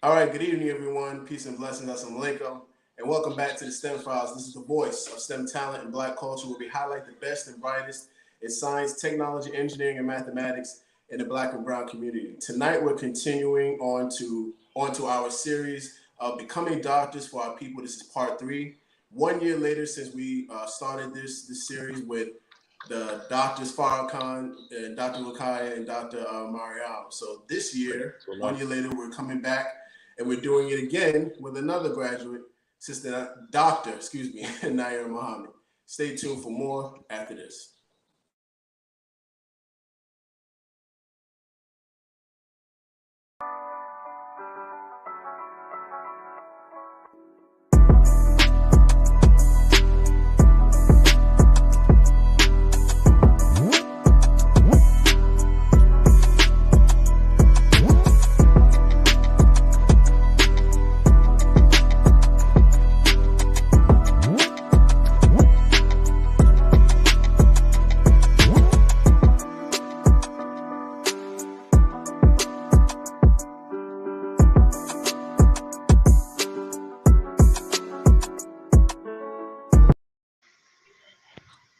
All right, good evening, everyone. Peace and blessings. Assalamu alaikum. And welcome back to the STEM Files. This is the voice of STEM talent and Black culture, where we highlight the best and brightest in science, technology, engineering, and mathematics in the Black and Brown community. Tonight, we're continuing onto our series of Becoming Doctors for Our People. This is part 3. 1 year later since we started this series with the doctors Farrakhan and Dr. Lukaya and Dr. Mariam. So this year, 1 year later, we're coming back and we're doing it again with another graduate, Dr. Naa'irah Muhammad. Stay tuned for more after this.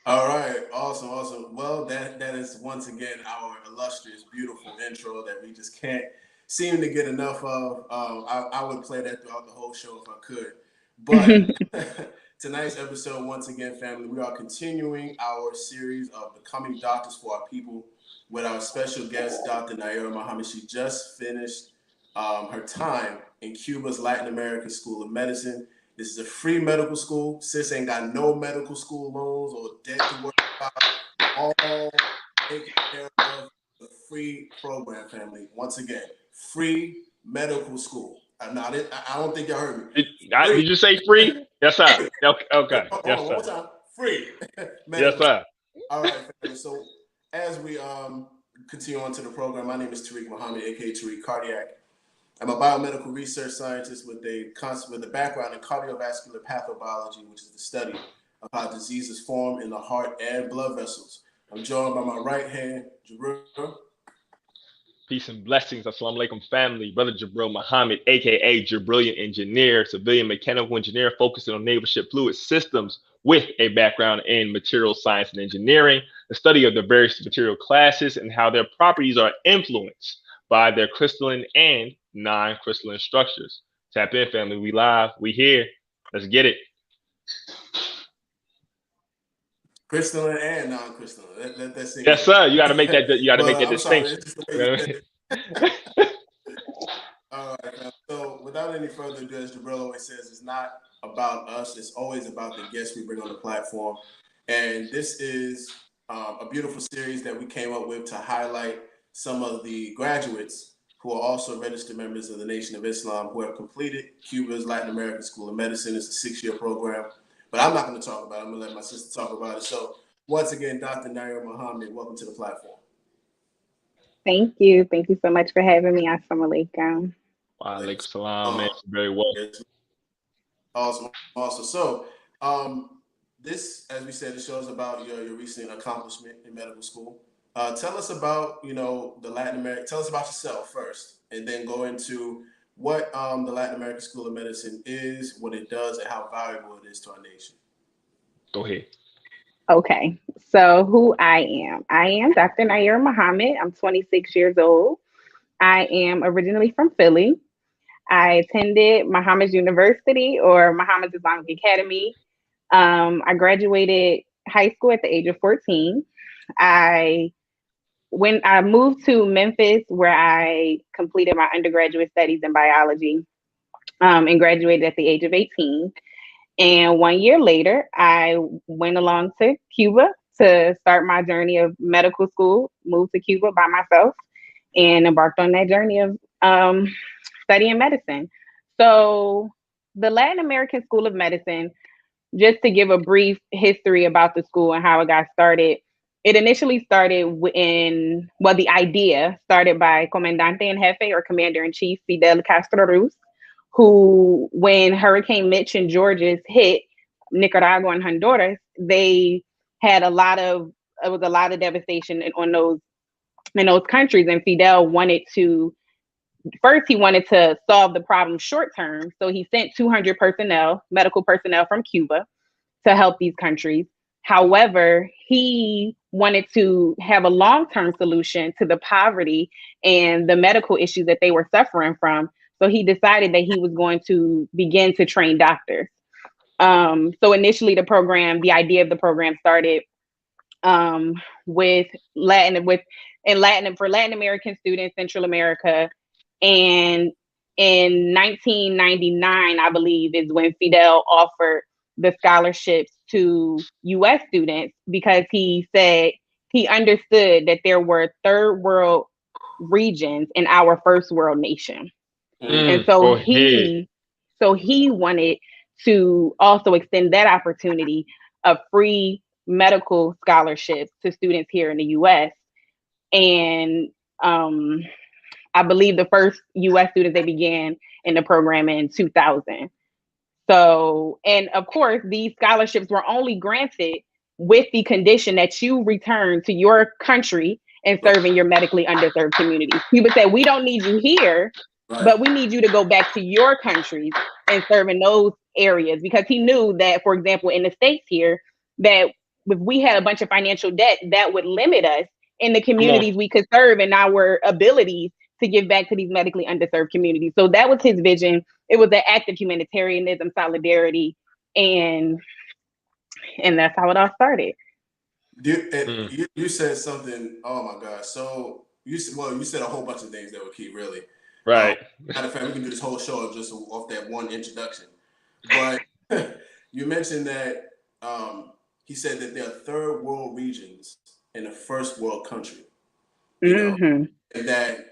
All right, awesome. Well, that is once again our illustrious, beautiful intro that we just can't seem to get enough of. I would play that throughout the whole show if I could. But tonight's episode, once again, family, we are continuing our series of Becoming Doctors for Our People with our special guest, Dr. Naa'irah Muhammad. She just finished her time in Cuba's Latin American School of Medicine. This is a free medical school. Sis ain't got no medical school loans or debt to worry about. All taken care of the free program, family. Once again, free medical school. I don't think y'all heard me. Did you say free? Yes, sir. Okay. Yes, sir. One time. Free. Yes, sir. All right, family. So as we continue on to the program, my name is Tariq Muhammad, aka Tariq Cardiac. I'm a biomedical research scientist with a background in cardiovascular pathobiology, which is the study of how diseases form in the heart and blood vessels. I'm joined by my right hand, Jabrilliant. Peace and blessings. Assalamu alaikum, family. Brother Jabrilliant Muhammad, aka Jabrilliant Engineer, civilian mechanical engineer focusing on neighborship fluid systems with a background in material science and engineering, the study of the various material classes and how their properties are influenced by their crystalline and non-crystalline structures. Tap in, family. We live. We here. Let's get it. Crystalline and non-crystalline. That's it. Yes, sir. You got to make that. You got to make that distinction. All right. So, without any further ado, as Jabril always says, it's not about us. It's always about the guests we bring on the platform. And this is a beautiful series that we came up with to highlight some of the graduates who are also registered members of the Nation of Islam who have completed Cuba's Latin American School of Medicine. It's a 6-year program, but I'm not going to talk about it. I'm going to let my sister talk about it. So once again, Dr. Naa'irah Muhammad, welcome to the platform. Thank you. Thank you so much for having me. Assalamu alaikum. Wa alaikum salam, man. Very well. Awesome. So this, as we said, it shows about your recent accomplishment in medical school. Tell us about, the Latin American, tell us about yourself first, and then go into what the Latin American School of Medicine is, what it does, and how valuable it is to our nation. Go ahead. Okay, so who I am Dr. Naa'irah Muhammad. I'm 26 years old. I am originally from Philly. I attended Muhammad's University or Muhammad's Islamic Academy. I graduated high school at the age of 14. When I moved to Memphis, where I completed my undergraduate studies in biology, and graduated at the age of 18. And 1 year later, I went along to Cuba to start my journey of medical school, moved to Cuba by myself, and embarked on that journey of studying medicine. So the Latin American School of Medicine, just to give a brief history about the school and how it got started, it initially started the idea started by Comandante en Jefe or Commander-in-Chief Fidel Castro Ruz, who, when Hurricane Mitch and Georges hit Nicaragua and Honduras, they had a lot of devastation in those countries, and Fidel wanted to first he wanted to solve the problem short term. So he sent 200 medical personnel from Cuba to help these countries. However, he wanted to have a long-term solution to the poverty and the medical issues that they were suffering from. So he decided that he was going to begin to train doctors. So initially the idea of the program started for Latin American students, Central America. And in 1999, I believe, is when Fidel offered the scholarships to US students, because he said he understood that there were third world regions in our first world nation. And so he wanted to also extend that opportunity of free medical scholarships to students here in the US. And I believe the first US students, they began in the program in 2000. So, and of course, these scholarships were only granted with the condition that you return to your country and serve in your medically underserved communities. People said, we don't need you here, but we need you to go back to your countries and serve in those areas, because he knew that, for example, in the States here, that if we had a bunch of financial debt, that would limit us in the communities we could serve and our abilities to give back to these medically underserved communities. So that was his vision. It was an act of humanitarianism, solidarity, and that's how it all started. You said something. Oh my gosh! So you said a whole bunch of things that were key, really. Right. Matter of fact, we can do this whole show just off that one introduction. But you mentioned that he said that there are third world regions in a first world country. You know, and that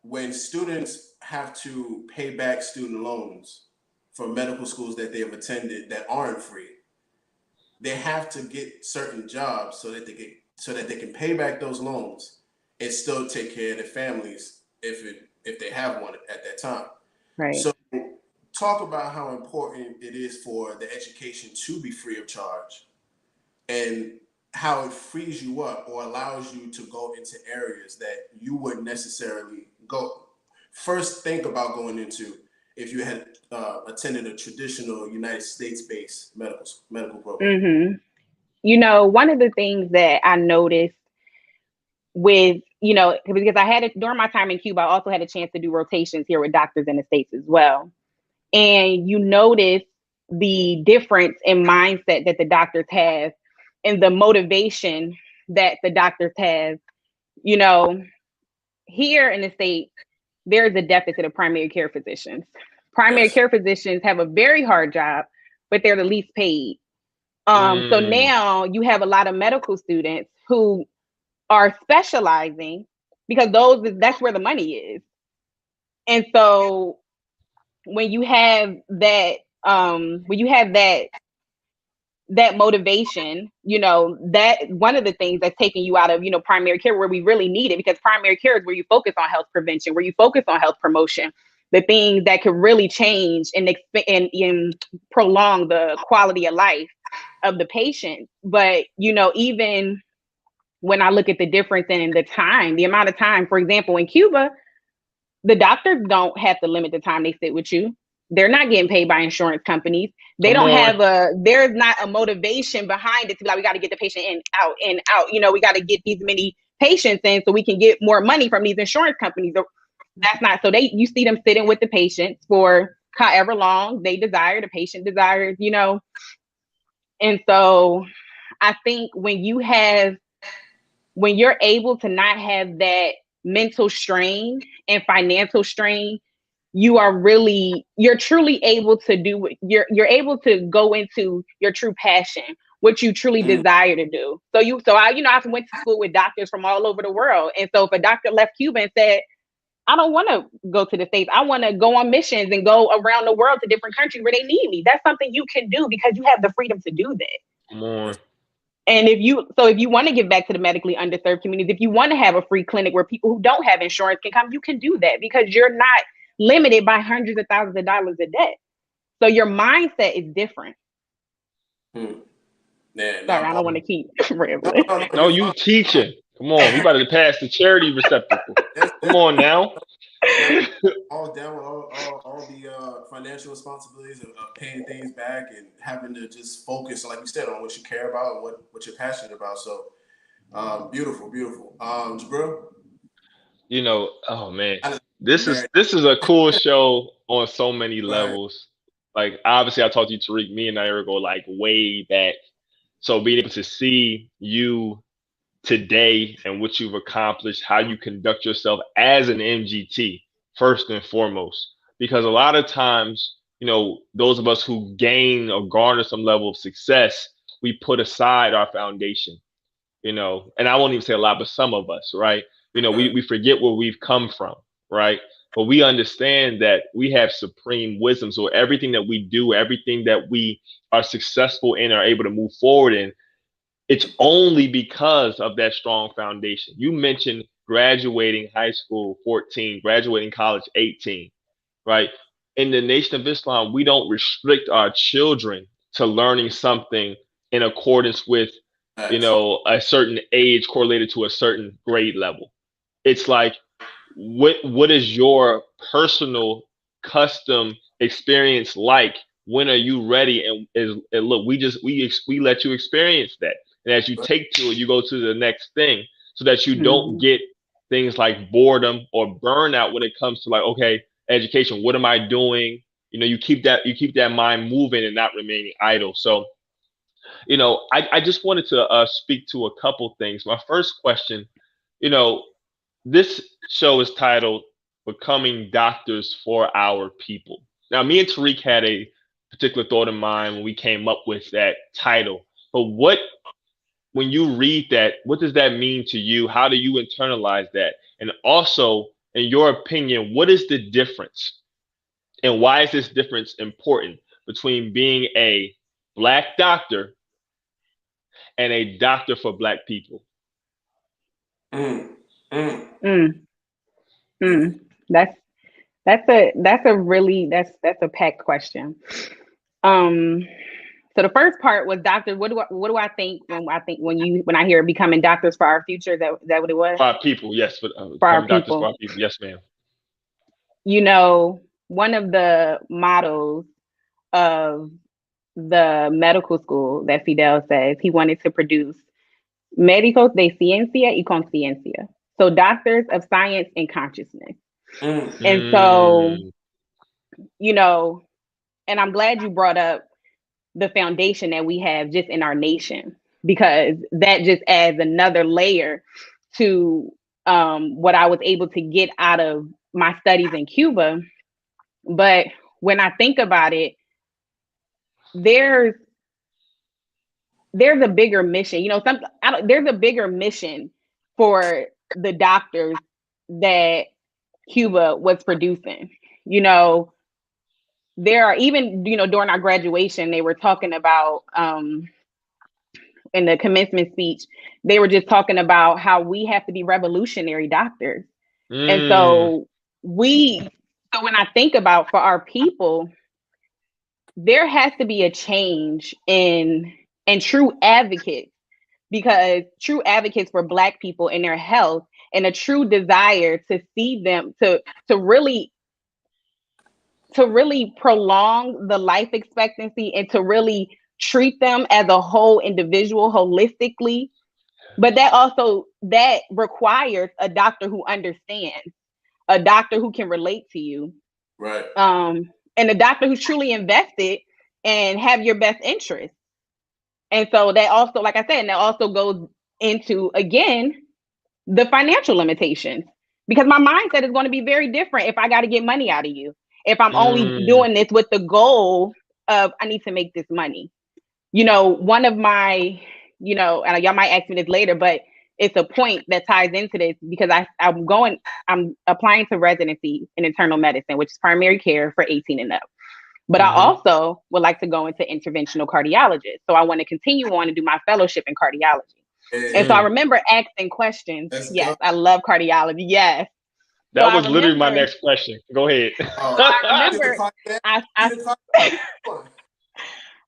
when students have to pay back student loans for medical schools that they have attended that aren't free, they have to get certain jobs so that they can pay back those loans and still take care of their families if they have one at that time. Right. So talk about how important it is for the education to be free of charge, and how it frees you up or allows you to go into areas that you wouldn't necessarily first think about going into if you had attended a traditional United States-based medical program. You know, one of the things that I noticed with, because I had it during my time in Cuba, I also had a chance to do rotations here with doctors in the States as well. And you notice the difference in mindset that the doctors have and the motivation that the doctors have. Here in the States, there's a deficit of primary care physicians. Primary care physicians have a very hard job, but they're the least paid. So now you have a lot of medical students who are specializing because that's where the money is. And so when you have that motivation, that one of the things that's taking you out of, primary care, where we really need it, because primary care is where you focus on health prevention, where you focus on health promotion, the things that could really change and prolong the quality of life of the patient. But, even when I look at the difference in the amount of time, for example, in Cuba, the doctors don't have to limit the time they sit with you. They're not getting paid by insurance companies. They don't have there's not a motivation behind it to be like, we got to get the patient in, out, in, out. We got to get these many patients in so we can get more money from these insurance companies. That's not, so you see them sitting with the patients for however long the patient desires, And so I think when you're able to not have that mental strain and financial strain, you're truly able to do, you're able to go into your true passion, what you truly desire to do. I went to school with doctors from all over the world. And so if a doctor left Cuba and said, I don't want to go to the States, I want to go on missions and go around the world to different countries where they need me, that's something you can do because you have the freedom to do that. And if you want to give back to the medically underserved communities, if you want to have a free clinic where people who don't have insurance can come, you can do that because you're not limited by hundreds of thousands of dollars of debt. So your mindset is different. Yeah, Sorry, I don't want to keep rambling. No, you teaching. Come on, we about to pass the charity receptacle. Come on now. All down with all the financial responsibilities of paying things back and having to just focus, like you said, on what you care about and what you're passionate about. So beautiful. Jabril? You know, oh man, this is a cool show on so many levels. Like obviously I talked to you, Tariq, me and Naa'irah go like way back. So being able to see you today and what you've accomplished, how you conduct yourself as an MGT, first and foremost. Because a lot of times, you know, those of us who gain or garner some level of success, we put aside our foundation, you know, and I won't even say a lot, but some of us, right? You know, we forget where we've come from, right? But we understand that we have supreme wisdom. So everything that we do, everything that we are successful in, are able to move forward in, it's only because of that strong foundation. You mentioned graduating high school 14, graduating college 18, right? In the Nation of Islam, we don't restrict our children to learning something in accordance with, you know, a certain age correlated to a certain grade level. It's like, what is your personal custom experience like? When are you ready? And look, we let you experience that. And as you take to it, you go to the next thing so that you don't get things like boredom or burnout when it comes to like, okay, education, what am I doing? You know, you keep that mind moving and not remaining idle. So, you know, I just wanted to speak to a couple things. My first question, you know, this show is titled Becoming Doctors for Our People. Now, me and Tariq had a particular thought in mind when we came up with that title. But when you read that, what does that mean to you? How do you internalize that? And also, in your opinion, what is the difference? And why is this difference important between being a Black doctor and a doctor for Black people? That's a packed question. So the first part was doctors. What do I think when I hear becoming doctors for our future? Is that what it was? For our people, yes. For our doctors people. for our people, yes, ma'am. You know, one of the mottos of the medical school that Fidel says, he wanted to produce médicos de ciencia y conciencia. So doctors of science and consciousness. And so, you know, and I'm glad you brought up the foundation that we have just in our nation, because that just adds another layer to what I was able to get out of my studies in Cuba. But when I think about it, there's a bigger mission, you know, there's a bigger mission for the doctors that Cuba was producing. You know, there are even, you know, during our graduation, they were talking about in the commencement speech, they were just talking about how we have to be revolutionary doctors. And so when I think about for our people, there has to be a change in true advocates, because true advocates for Black people and their health, and a true desire to see them to really prolong the life expectancy and to really treat them as a whole individual holistically. But that requires a doctor who understands, a doctor who can relate to you, right? And a doctor who's truly invested and have your best interest. And so that also, like I said, and that also goes into, again, the financial limitations, because my mindset is going to be very different if I got to get money out of you. If I'm only doing this with the goal of, I need to make this money. You know, one of my, you know, and y'all might ask me this later, but it's a point that ties into this, because I'm applying to residency in internal medicine, which is primary care for 18 and up. But I also would like to go into interventional cardiologist. So I want to continue on and do my fellowship in cardiology. And so I remember asking questions. Yes, I love cardiology. Yes. That was literally my next question. Go ahead. I remember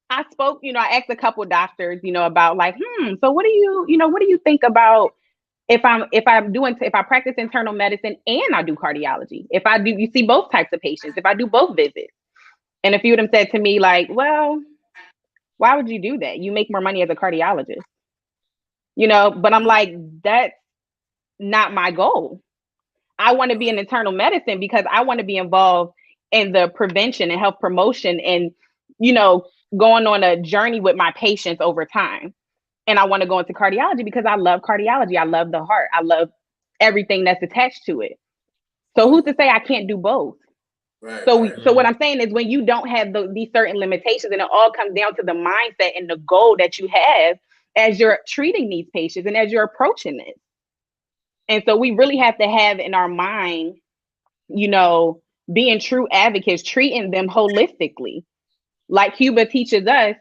I spoke, you know, I asked a couple of doctors, you know, about like, so what do you think about if I practice internal medicine and I do cardiology, you see both types of patients, if I do both visits. And a few of them said to me, like, well, why would you do that? You make more money as a cardiologist, but I'm like, that's not my goal. I want to be in internal medicine because I want to be involved in the prevention and health promotion and, going on a journey with my patients over time. And I want to go into cardiology because I love cardiology. I love the heart. I love everything that's attached to it. So who's to say I can't do both? Right, so right. so what I'm saying is, when you don't have these certain limitations, and it all comes down to the mindset and the goal that you have as you're treating these patients and as you're approaching this. And so we really have to have in our mind, being true advocates, treating them holistically. Like Cuba teaches us,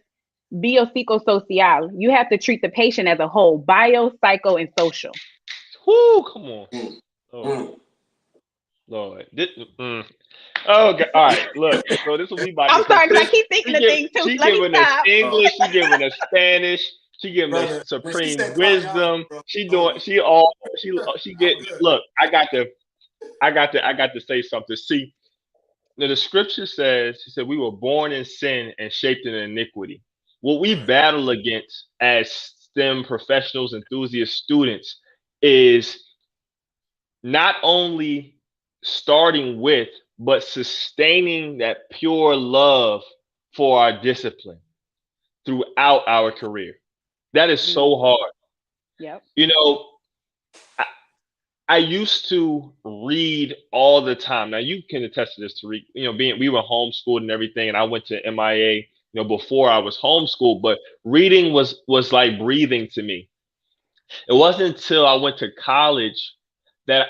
biopsychosocial. You have to treat the patient as a whole, bio, psycho, and social. Whoo, come on. Lord. Oh, God. All right, look. So this will be about. I'm sorry, because I keep thinking of things too. She Let me giving us stop. English. She giving us Spanish. She giving Brother, us when she supreme said wisdom. cardiology, bro, She doing. She get. Look, I got to say something. See, the scripture says, he said, we were born in sin and shaped in iniquity. What we battle against as STEM professionals, enthusiast students is not only starting with, but sustaining that pure love for our discipline throughout our career. That is so hard. Yep. I used to read all the time. Now you can attest to this, Tariq. We were homeschooled and everything, and I went to MIA, before I was homeschooled. But reading was like breathing to me. It wasn't until I went to college that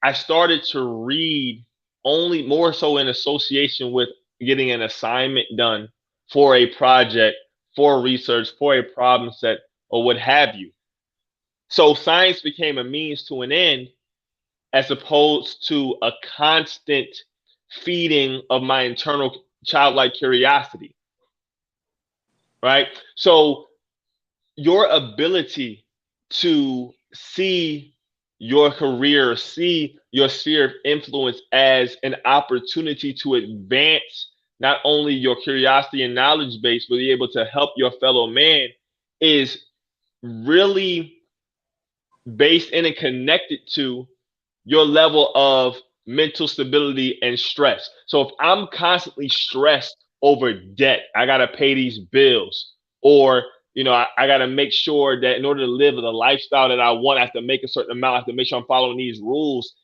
I started to read only more so in association with getting an assignment done for a project, for research, for a problem set, or what have you. So science became a means to an end, as opposed to a constant feeding of my internal childlike curiosity, right? So your ability to see your career, see your sphere of influence as an opportunity to advance not only your curiosity and knowledge base, but be able to help your fellow man, is really based in and connected to your level of mental stability and stress. So if I'm constantly stressed over debt, I got to pay these bills, or I got to make sure that in order to live the lifestyle that I want, I have to make a certain amount, I have to make sure I'm following these rules.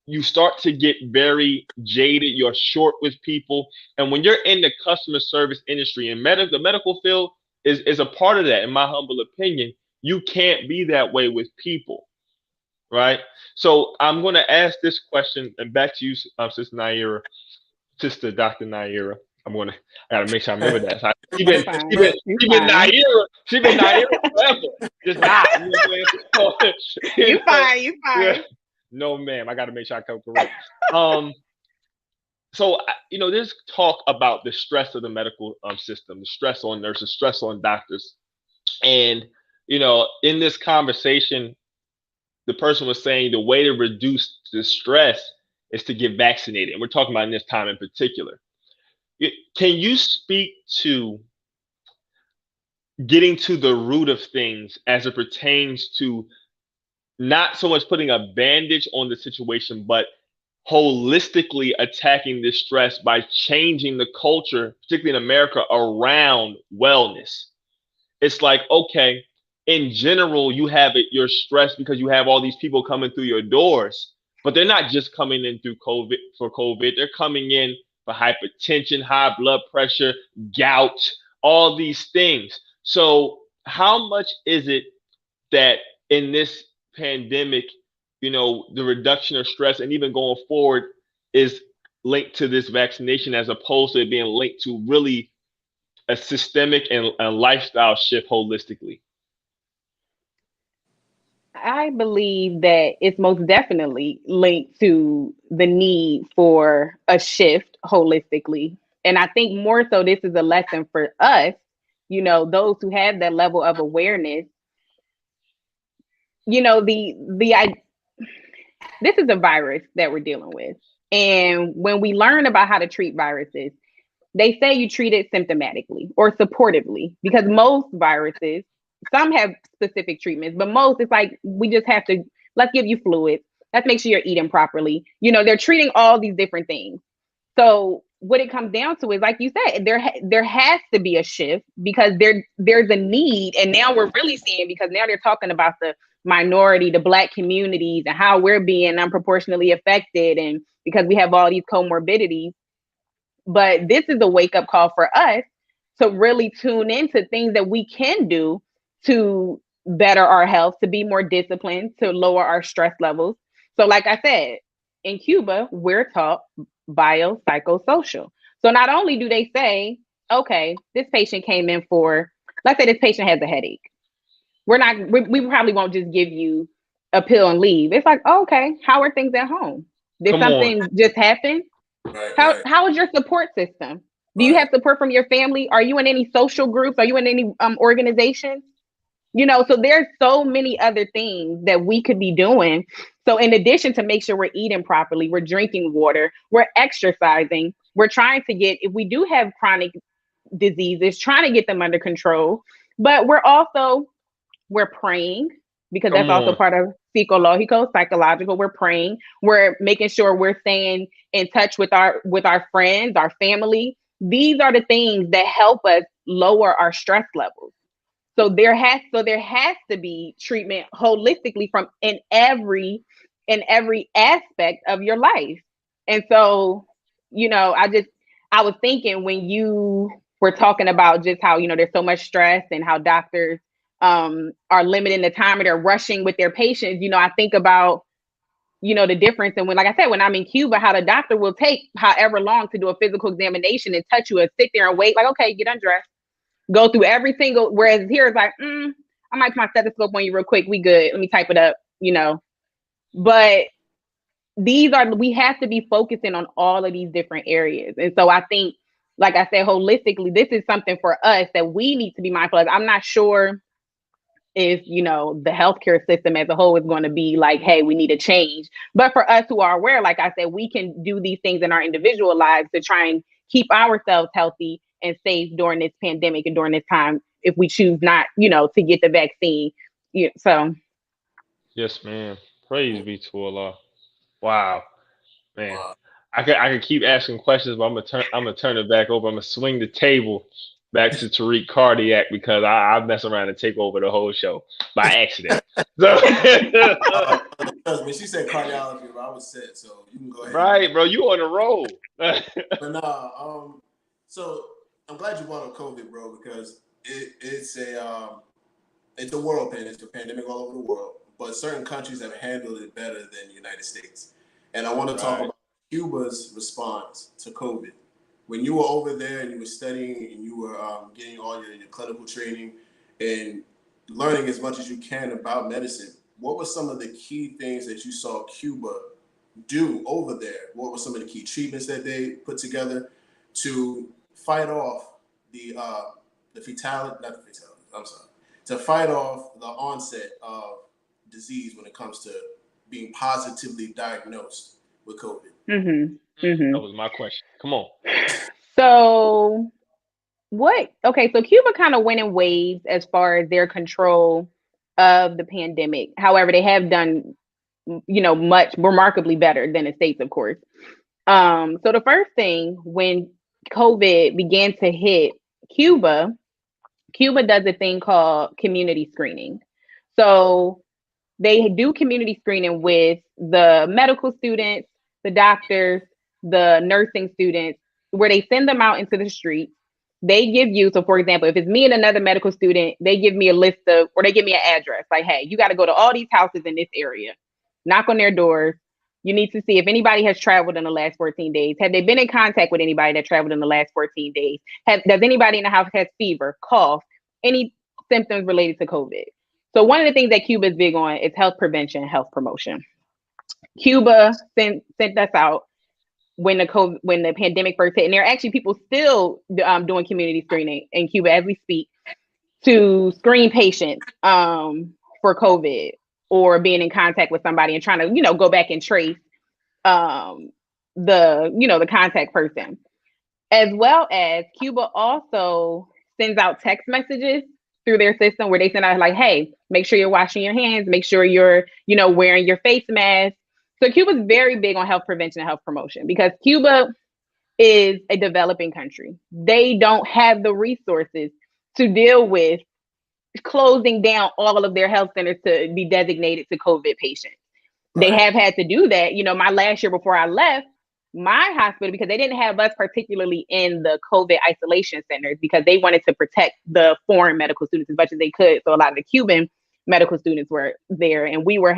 You start to get very jaded. You're short with people. And when you're in the customer service industry, and the medical field is a part of that, in my humble opinion, you can't be that way with people. Right. So I'm going to ask this question, and back to you, Sister Naa'irah, Sister Dr. Naa'irah. I got to make sure I remember that. She's been Naa'irah. She's been Naa'irah forever. Just not. You fine. You fine. Yeah. No, ma'am. I got to make sure I come correct. So, there's talk about the stress of the medical system, the stress on nurses, stress on doctors. And, in this conversation, the person was saying the way to reduce the stress is to get vaccinated. And we're talking about in this time in particular. Can you speak to getting to the root of things as it pertains to not so much putting a bandage on the situation, but holistically attacking this stress by changing the culture, particularly in America, around wellness? It's like, okay, in general, you're stressed because you have all these people coming through your doors, but they're not just coming in through COVID. They're coming in for hypertension, high blood pressure, gout, all these things. So how much is it that in this pandemic, the reduction of stress and even going forward is linked to this vaccination, as opposed to it being linked to really a systemic and a lifestyle shift holistically? I believe that it's most definitely linked to the need for a shift holistically. And I think more so this is a lesson for us, those who have that level of awareness. you know, this is a virus that we're dealing with. And when we learn about how to treat viruses, they say you treat it symptomatically or supportively, because most viruses, some have specific treatments, but most it's like we just have to, let's give you fluids, let's make sure you're eating properly. You know, they're treating all these different things. So what it comes down to is, like you said, there has to be a shift, because there's a need, and now we're really seeing, because now they're talking about the minority, the Black communities, and how we're being unproportionately affected, and because we have all these comorbidities. But this is a wake up call for us to really tune into things that we can do to better our health, to be more disciplined, to lower our stress levels. So, like I said, in Cuba, we're taught biopsychosocial. So not only do they say, okay, this patient came in for, let's say this patient has a headache. We probably won't just give you a pill and leave. It's like, oh, okay, how are things at home? Did Come on. something just happen? Right, How is your support system? Do you Right. have support from your family? Are you in any social groups? Are you in any organizations? You know, so there's so many other things that we could be doing. So in addition to make sure we're eating properly, we're drinking water, we're exercising, we're trying to get, if we do have chronic diseases, trying to get them under control. But we're praying, because Come that's also on. part of psychological. We're praying. We're making sure we're staying in touch with our friends, our family. These are the things that help us lower our stress levels. So there has to be treatment holistically from in every aspect of your life. And so, you know, I was thinking, when you were talking about just how, you know, there's so much stress and how doctors are limiting the time, or they're rushing with their patients, you know, I think about, you know, the difference. And when, like I said, when I'm in Cuba, how the doctor will take however long to do a physical examination and touch you and sit there and wait, like, okay, get undressed, go through every single, whereas here it's like, I might put my stethoscope on you real quick. We good. Let me type it up, you know. But we have to be focusing on all of these different areas. And so I think, like I said, holistically, this is something for us that we need to be mindful of. I'm not sure if, you know, the healthcare system as a whole is going to be like, hey, we need a change. But for us who are aware, like I said, we can do these things in our individual lives to try and keep ourselves healthy and safe during this pandemic and during this time, if we choose not, you know, to get the vaccine. So Yes, man. Praise be to Allah. Wow, man. Wow. I could keep asking questions, but I'm gonna turn it back over. I'm gonna swing the table back to Tariq Cardiac, because I mess around and take over the whole show by accident. So Trust me, she said cardiology, but I was set, so you can go ahead. right, bro, you on the roll. But nah, so I'm glad you brought up COVID, bro, because it's a world pandemic. It's a pandemic all over the world, but certain countries have handled it better than the United States. And I want to talk about Cuba's response to COVID. When you were over there and you were studying and you were getting all your clinical training and learning as much as you can about medicine, what were some of the key things that you saw Cuba do over there? What were some of the key treatments that they put together to fight off the fatality, not the fatality, I'm sorry, to fight off the onset of disease when it comes to being positively diagnosed with COVID? That was my question. Come on. So so Cuba kind of went in waves as far as their control of the pandemic. However, they have done, you know, much remarkably better than the States, of course. So the first thing, when COVID began to hit Cuba does a thing called community screening. So they do community screening with the medical students, the doctors, the nursing students, where they send them out into the streets. They give you, so for example, if it's me and another medical student, they give me a list of, or they give me an address, like, hey, you got to go to all these houses in this area, knock on their doors. You need to see if anybody has traveled in the last 14 days. Have they been in contact with anybody that traveled in the last 14 days? Does anybody in the house has fever, cough, any symptoms related to COVID? So one of the things that Cuba is big on is health prevention, health promotion. Cuba sent us out when the pandemic first hit, and there are actually people still doing community screening in Cuba as we speak to screen patients for COVID. or being in contact with somebody and trying to, you know, go back and trace the contact person. As well as Cuba also sends out text messages through their system where they send out like, hey, make sure you're washing your hands, make sure you're, you know, wearing your face mask. So Cuba's very big on health prevention and health promotion because Cuba is a developing country. They don't have the resources to deal with closing down all of their health centers to be designated to COVID patients. Right. They have had to do that. You know, my last year before I left, my hospital, because they didn't have us particularly in the COVID isolation centers because they wanted to protect the foreign medical students as much as they could. So a lot of the Cuban medical students were there, and we were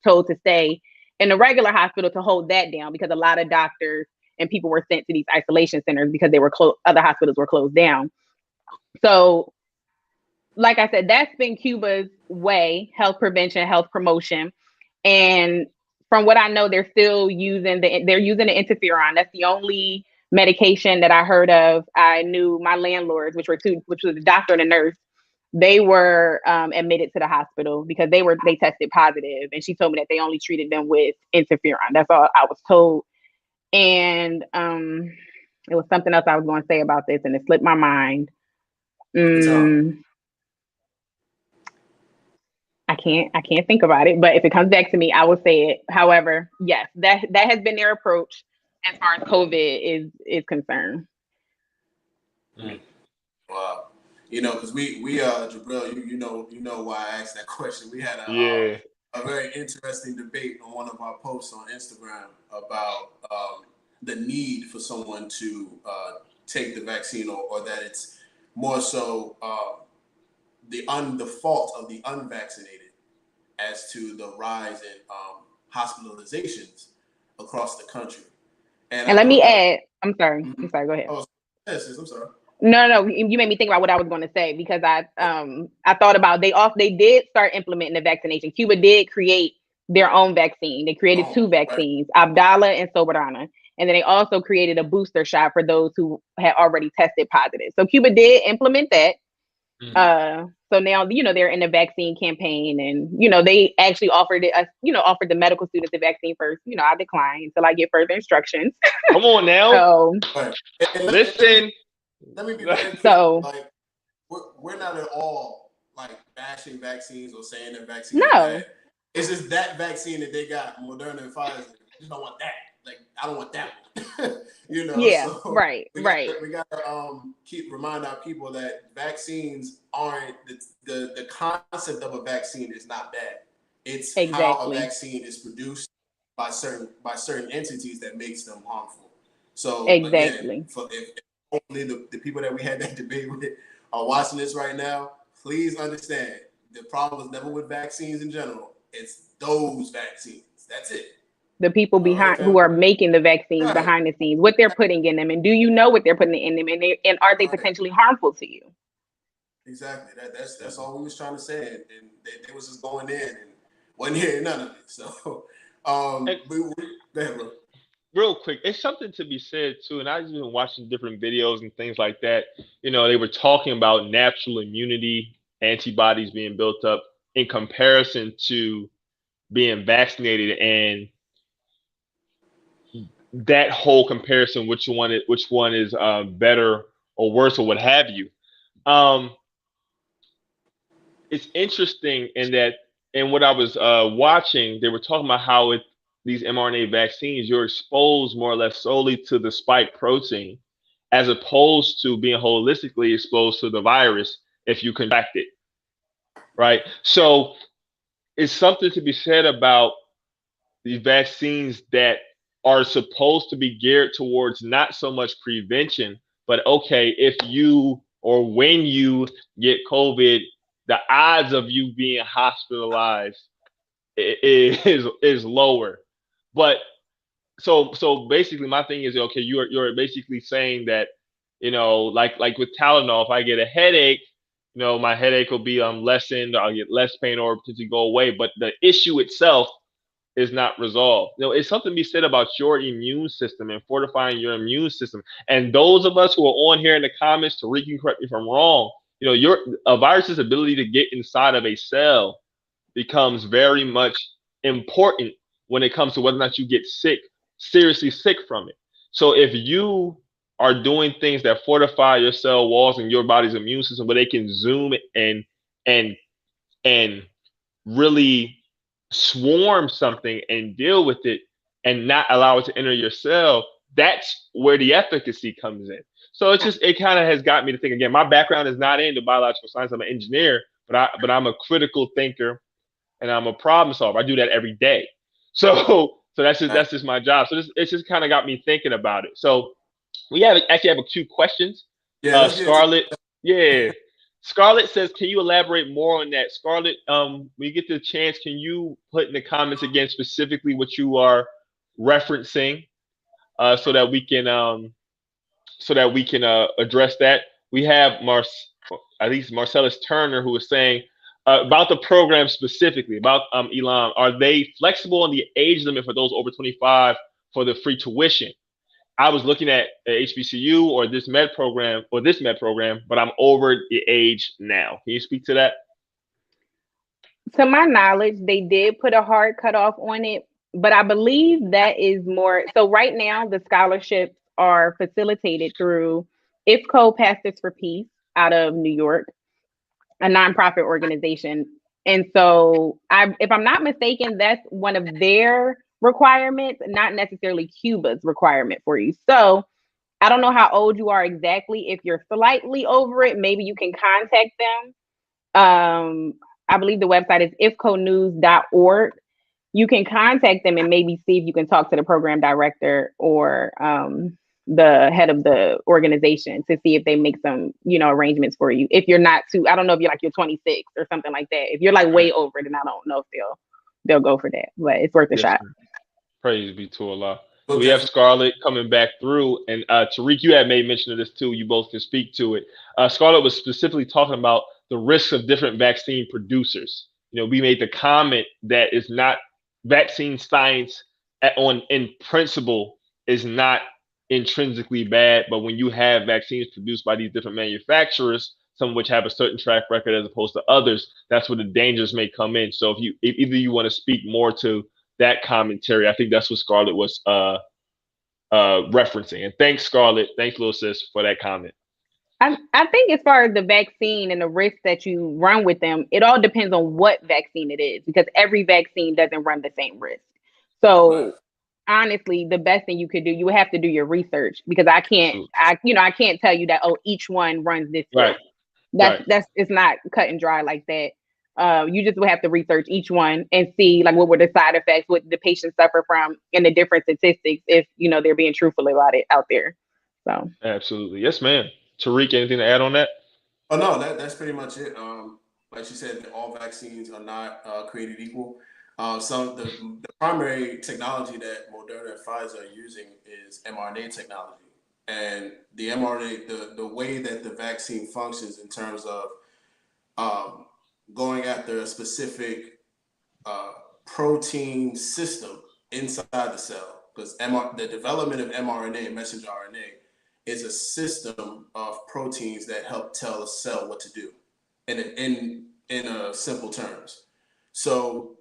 told to stay in the regular hospital to hold that down because a lot of doctors and people were sent to these isolation centers because they were other hospitals were closed down. So, like I said, that's been Cuba's way: health prevention, health promotion, and from what I know, they're still using the interferon. That's the only medication that I heard of. I knew my landlords, which was the doctor and a nurse, they were admitted to the hospital because they tested positive, and she told me that they only treated them with interferon. That's all I was told. And it was something else I was going to say about this, and it slipped my mind. I can't think about it, but if it comes back to me, I will say it. However, yes, that has been their approach as far as COVID is concerned. Wow. You know, because we Jabril, you know why I asked that question. We had a very interesting debate on one of our posts on Instagram about the need for someone to take the vaccine, or that it's more so the fault of the unvaccinated as to the rise in hospitalizations across the country. And let me add, I'm sorry, go ahead. Oh, yes, I'm sorry. No, you made me think about what I was going to say because I thought about they did start implementing the vaccination. Cuba did create their own vaccine. They created two vaccines, Abdala and Soberana. And then they also created a booster shot for those who had already tested positive. So Cuba did implement that. So now, you know, they're in the vaccine campaign, and, you know, they actually offered the medical students the vaccine first. You know, I declined until I get further instructions. Come on now. So, listen. Let me be very clear. So, like, we're not at all like bashing vaccines or saying that vaccine is bad. It's just that vaccine that they got, Moderna and Pfizer. You don't want that. Like, I don't want that one. You know. Yeah. So right. We got to remind our people that vaccines aren't the concept of a vaccine is not bad. It's how a vaccine is produced by certain entities that makes them harmful. So again, if hopefully the people that we had that debate with are watching this right now, please understand the problem is never with vaccines in general. It's those vaccines. That's it. The people behind who are making the vaccines behind the scenes, what they're putting in them, and do you know what they're putting in them, and are they potentially harmful to you? Exactly. That's all we was trying to say, and they was just going in and wasn't hearing none of it. So, go ahead, bro. Real quick, it's something to be said too, and I've been watching different videos and things like that. You know, they were talking about natural immunity, antibodies being built up in comparison to being vaccinated, and that whole comparison, which one is better or worse or what have you. It's interesting in that, and what I was watching, they were talking about how these mRNA vaccines, you're exposed more or less solely to the spike protein, as opposed to being holistically exposed to the virus if you contract it, right? So it's something to be said about these vaccines that are supposed to be geared towards not so much prevention, but okay, if you or when you get COVID, the odds of you being hospitalized is lower. But so basically my thing is, okay, you're basically saying that, you know, like with Tylenol, if I get a headache, you know, my headache will be lessened, I'll get less pain or potentially go away, but the issue itself is not resolved. You know, it's something to be said about your immune system and fortifying your immune system. And those of us who are on here in the comments, Tariq, you correct me if I'm wrong, you know, a virus's ability to get inside of a cell becomes very much important when it comes to whether or not you get sick, seriously sick from it. So if you are doing things that fortify your cell walls and your body's immune system, where they can zoom and and really swarm something and deal with it and not allow it to enter your cell, that's where the efficacy comes in. So it kind of has got me to think again. My background is not in the biological science. I'm an engineer, but I'm a critical thinker and I'm a problem solver. I do that every day. So that's just my job. So it's just kind of got me thinking about it. So we actually have a few questions. Yeah, Scarlett, yeah. Scarlett says, can you elaborate more on that? Scarlett, when you get the chance, can you put in the comments again specifically what you are referencing, so that we can address that. We have at least Marcellus Turner, who is saying about the program specifically about ELAM. Are they flexible on the age limit for those over 25 for the free tuition? I was looking at HBCU or this med program, but I'm over the age now. Can you speak to that? To my knowledge, they did put a hard cutoff on it, but I believe that is more. So right now, the scholarships are facilitated through IFCO Pastors for Peace out of New York, a nonprofit organization. And so, if I'm not mistaken, that's one of their requirements, not necessarily Cuba's requirement for you. So I don't know how old you are exactly. If you're slightly over it, maybe you can contact them. I believe the website is ifconews.org. You can contact them and maybe see if you can talk to the program director or the head of the organization to see if they make some, arrangements for you. If you're not too, I don't know if you're 26 or something like that. If you're like way over, then I don't know if they'll go for that, but it's worth a shot. Sir. Praise be to Allah. So we have Scarlett coming back through, and Tariq, you had made mention of this too. You both can speak to it. Scarlett was specifically talking about the risks of different vaccine producers. We made the comment that it's not vaccine science in principle is not intrinsically bad, but when you have vaccines produced by these different manufacturers, some of which have a certain track record as opposed to others, that's where the dangers may come in. So if either you want to speak more to that commentary, I think that's what Scarlett was referencing. And thanks, Scarlett. Thanks, little sis, for that comment. I think as far as the vaccine and the risk that you run with them, it all depends on what vaccine it is, because every vaccine doesn't run the same risk. So honestly, the best thing you could do, you would have to do your research, because I can't tell you that, each one runs this risk. That's it's not cut and dry like that. You just will have to research each one and see like what were the side effects, what the patients suffer from, and the different statistics if they're being truthful about it out there. So absolutely. Yes, ma'am. Tariq, anything to add on that? Oh no, that's pretty much it. Like she said, all vaccines are not created equal. The primary technology that Moderna and Pfizer are using is mRNA technology, and the mRNA, the way that the vaccine functions in terms of going after a specific protein system inside the cell, because the development of mRNA, messenger RNA, is a system of proteins that help tell a cell what to do, in simple terms. So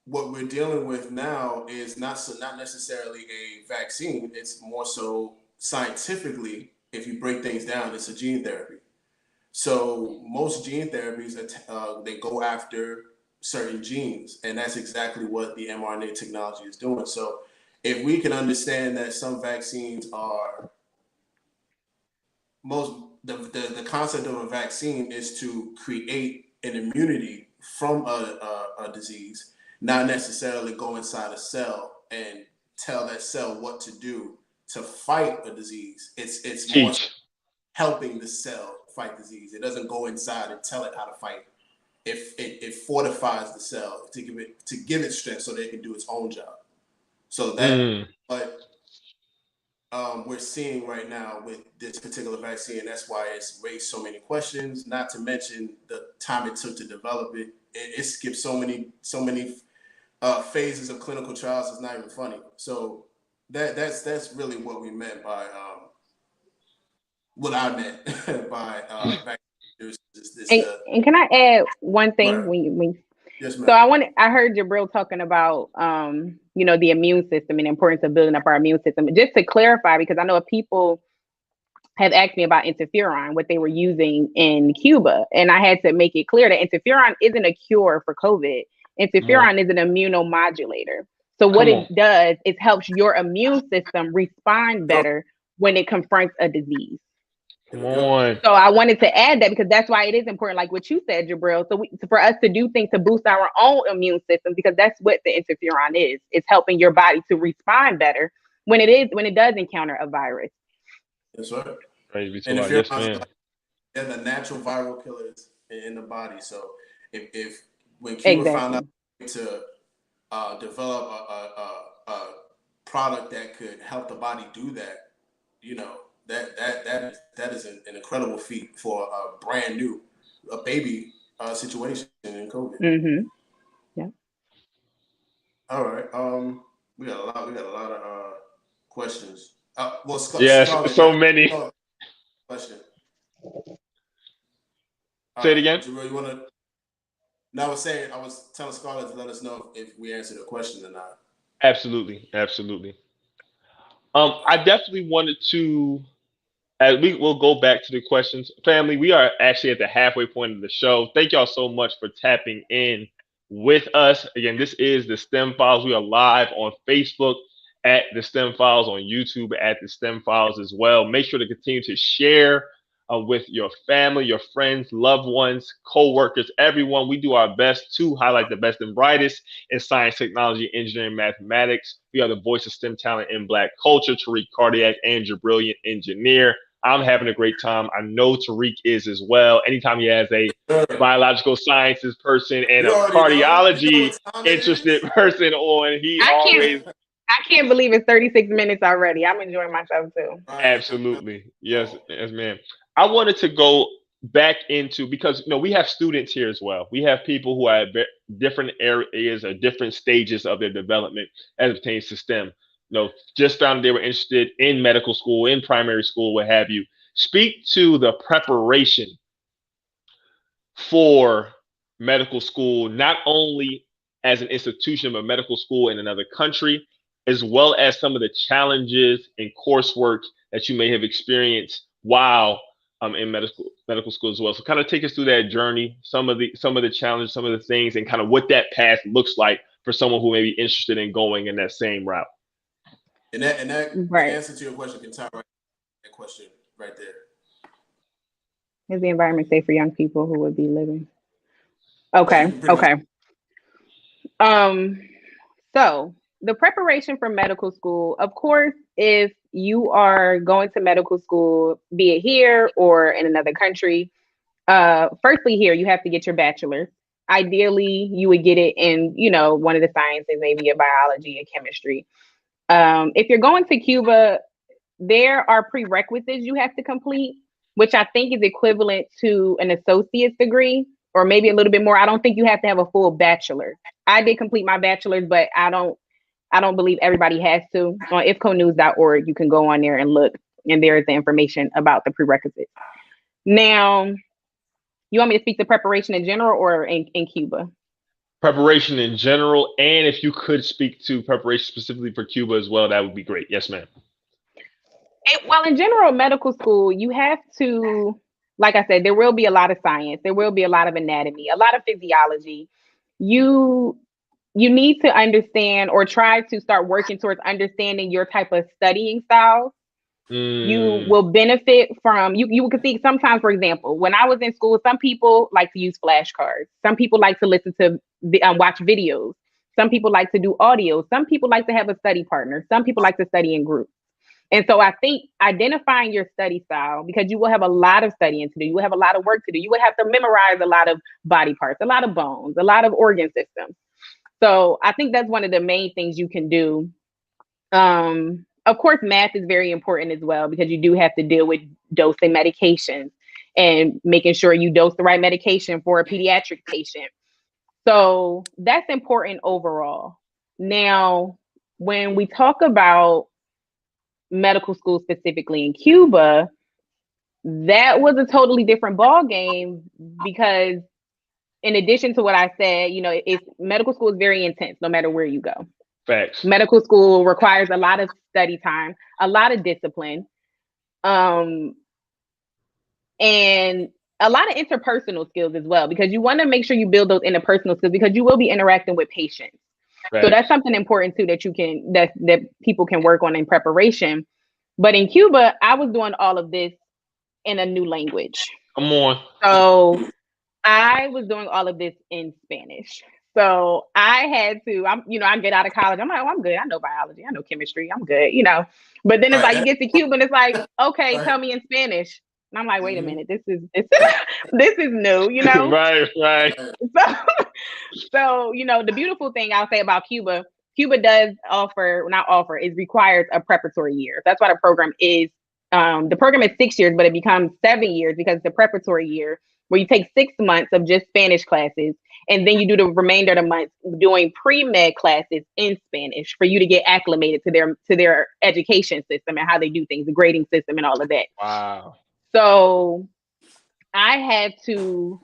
what we're dealing with now is not necessarily a vaccine. It's more so scientifically, if you break things down, it's a gene therapy. So most gene therapies, they go after certain genes, and that's exactly what the mRNA technology is doing. So if we can understand that some vaccines are the concept of a vaccine is to create an immunity from a disease, not necessarily go inside a cell and tell that cell what to do to fight a disease. It's more helping the cell fight disease. It doesn't go inside and tell it how to fight. It fortifies the cell to give it strength so that it can do its own job. So that we're seeing right now with this particular vaccine, and that's why it's raised so many questions. Not to mention the time it took to develop it. It skipped so many phases of clinical trials. It's not even funny. So that's really what we meant by what I meant by vaccine. And can I add one thing? Right. Yes, So ma'am. I heard Jabril talking about, the immune system and the importance of building up our immune system. Just to clarify, because I know people have asked me about interferon, what they were using in Cuba. And I had to make it clear that interferon isn't a cure for COVID. Come on. Interferon is an immunomodulator. So what Come on. it does is helps your immune system respond better when it confronts a disease. Come on. So I wanted to add that because that's why it is important, like what you said, Jabril. So for us to do things to boost our own immune system, because that's what the interferon is. It's helping your body to respond better when it does encounter a virus. That's right. Praise be to And Allah. if you're Yes, ma'am. they're the natural viral killers in the body. So if when Cuba found out to develop a product that could help the body do that, that is an incredible feat for a brand new baby situation in COVID. Mm-hmm. Yeah. All right. We got a lot of questions. Yes, Scarlett, so many. question. Say it again. Jabril, you want to? No, I was telling Scarlett to let us know if we answered a question or not. Absolutely. I definitely wanted to, as we'll go back to the questions. Family, we are actually at the halfway point of the show. Thank y'all so much for tapping in with us. Again, this is the STEM Files. We are live on Facebook at the STEM Files, on YouTube at the STEM Files as well. Make sure to continue to share with your family, your friends, loved ones, co-workers, everyone. We do our best to highlight the best and brightest in science, technology, engineering, mathematics. We are the voice of STEM talent in Black culture. Tariq Cardiac and Jabrilliant Engineer. I'm having a great time. I know Tariq is as well. Anytime he has a biological sciences person and a cardiology interested person on, I can't believe it's 36 minutes already. I'm enjoying myself too. Absolutely. Yes, ma'am. I wanted to go back into, because we have students here as well. We have people who are at different areas or different stages of their development as it pertains to STEM. Just found they were interested in medical school, in primary school, what have you. Speak to the preparation for medical school, not only as an institution, but medical school in another country, as well as some of the challenges and coursework that you may have experienced while in medical school as well. So kind of take us through that journey, some of the challenges, some of the things, and kind of what that path looks like for someone who may be interested in going in that same route. And that right. The answer to your question can tie right that question right there. Is the environment safe for young people who would be living? Okay. So the preparation for medical school, of course, if you are going to medical school, be it here or in another country, firstly here, you have to get your bachelor's. Ideally, you would get it in, one of the sciences, maybe a biology, a chemistry. If you're going to Cuba, there are prerequisites you have to complete, which I think is equivalent to an associate's degree, or maybe a little bit more. I don't think you have to have a full bachelor. I did complete my bachelor's, but I don't believe everybody has to. On ifconews.org, you can go on there and look, and there is the information about the prerequisites. Now, you want me to speak to preparation in general or in Cuba? Preparation in general, and if you could speak to preparation specifically for Cuba as well, that would be great. Yes, ma'am. Well, in general, medical school, you have to, like I said, there will be a lot of science. There will be a lot of anatomy, a lot of physiology. You need to understand or try to start working towards understanding your type of studying style. You will benefit from, you can see sometimes, for example, when I was in school, some people like to use flashcards. Some people like to listen to, watch videos. Some people like to do audio. Some people like to have a study partner. Some people like to study in groups. And so I think identifying your study style, because you will have a lot of studying to do, you will have a lot of work to do. You would have to memorize a lot of body parts, a lot of bones, a lot of organ systems. So I think that's one of the main things you can do. Of course, math is very important as well, because you do have to deal with dosing medications and making sure you dose the right medication for a pediatric patient. So that's important overall. Now, when we talk about medical school specifically in Cuba, that was a totally different ball game, because in addition to what I said, it's medical school is very intense no matter where you go. Facts. Medical school requires a lot of study time, a lot of discipline, and a lot of interpersonal skills as well, because you want to make sure you build those interpersonal skills because you will be interacting with patients. Right. So that's something important too that that people can work on in preparation. But in Cuba, I was doing all of this in a new language. Come on. So I was doing all of this in Spanish. So I had to, I get out of college. I'm like, oh, I'm good. I know biology. I know chemistry. I'm good, But then it's like you get to Cuba and it's like, okay, tell me in Spanish. And I'm like, wait a minute, this is new, Right. So, the beautiful thing I'll say about Cuba does requires a preparatory year. That's why the program is, the program is 6 years, but it becomes 7 years because it's a preparatory year where you take 6 months of just Spanish classes. And then you do the remainder of the month doing pre-med classes in Spanish for you to get acclimated to their education system and how they do things, the grading system and all of that. Wow. So I had to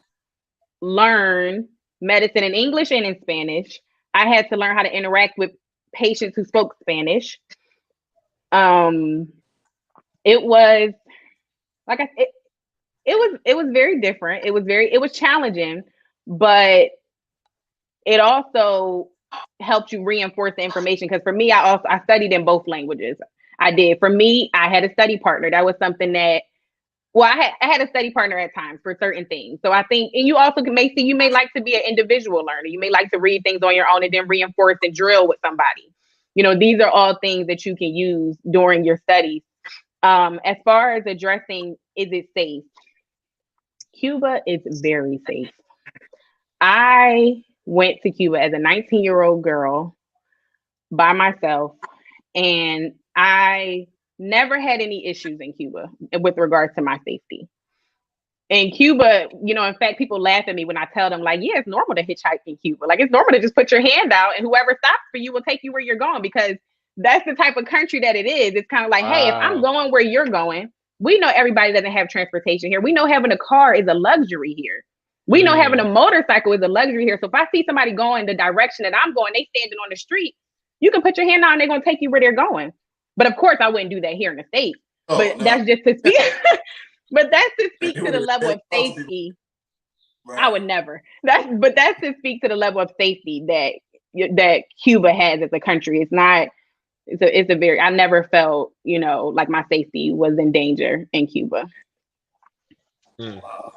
learn medicine in English and in Spanish. I had to learn how to interact with patients who spoke Spanish. It was it was very different. It was challenging, but it also helped you reinforce the information. Because for me, I studied in both languages. I did. For me, I had a study partner. That was something that, I had a study partner at times for certain things. So I think, and you also you may like to be an individual learner. You may like to read things on your own and then reinforce and drill with somebody. These are all things that you can use during your studies. As far as addressing, is it safe? Cuba is very safe. I went to Cuba as a 19-year-old girl by myself, and I never had any issues in Cuba with regards to my safety. In Cuba, in fact, people laugh at me when I tell them, like, yeah, it's normal to hitchhike in Cuba. Like, it's normal to just put your hand out and whoever stops for you will take you where you're going, because that's the type of country that it is. It's kind of like, hey, if I'm going where you're going, we know everybody doesn't have transportation here. We know having a car is a luxury here. We know having a motorcycle is a luxury here. So if I see somebody going the direction that I'm going, they standing on the street, you can put your hand out and they're going to take you where they're going. But of course, I wouldn't do that here in the States. That's just to speak. But that's to speak to the level of safety. Right. I would never. That's to speak to the level of safety that Cuba has as a country. It's not. It's a very. I never felt like my safety was in danger in Cuba. Wow.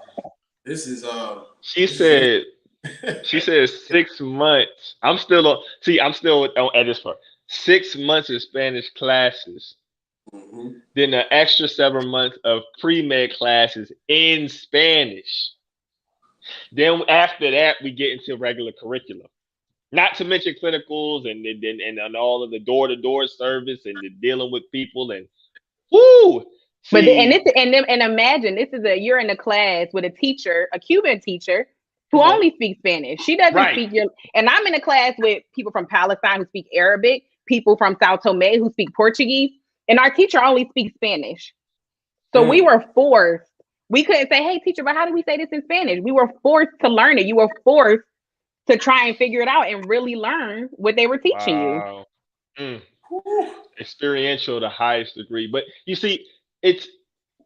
This is She said 6 months. I'm still at this part. 6 months of Spanish classes. Mm-hmm. Then an extra 7 months of pre-med classes in Spanish. Then after that, we get into regular curriculum. Not to mention clinicals and all of the door-to-door service and the dealing with people and woo. But and imagine you're in a class with a teacher, a Cuban teacher, who only speaks Spanish. She doesn't speak and I'm in a class with people from Palestine who speak Arabic, people from Sao Tome who speak Portuguese, and our teacher only speaks Spanish. So we were forced. We couldn't say, hey, teacher, but how do we say this in Spanish? We were forced to learn it. You were forced to try and figure it out and really learn what they were teaching you. Experiential to the highest degree. But you see, it's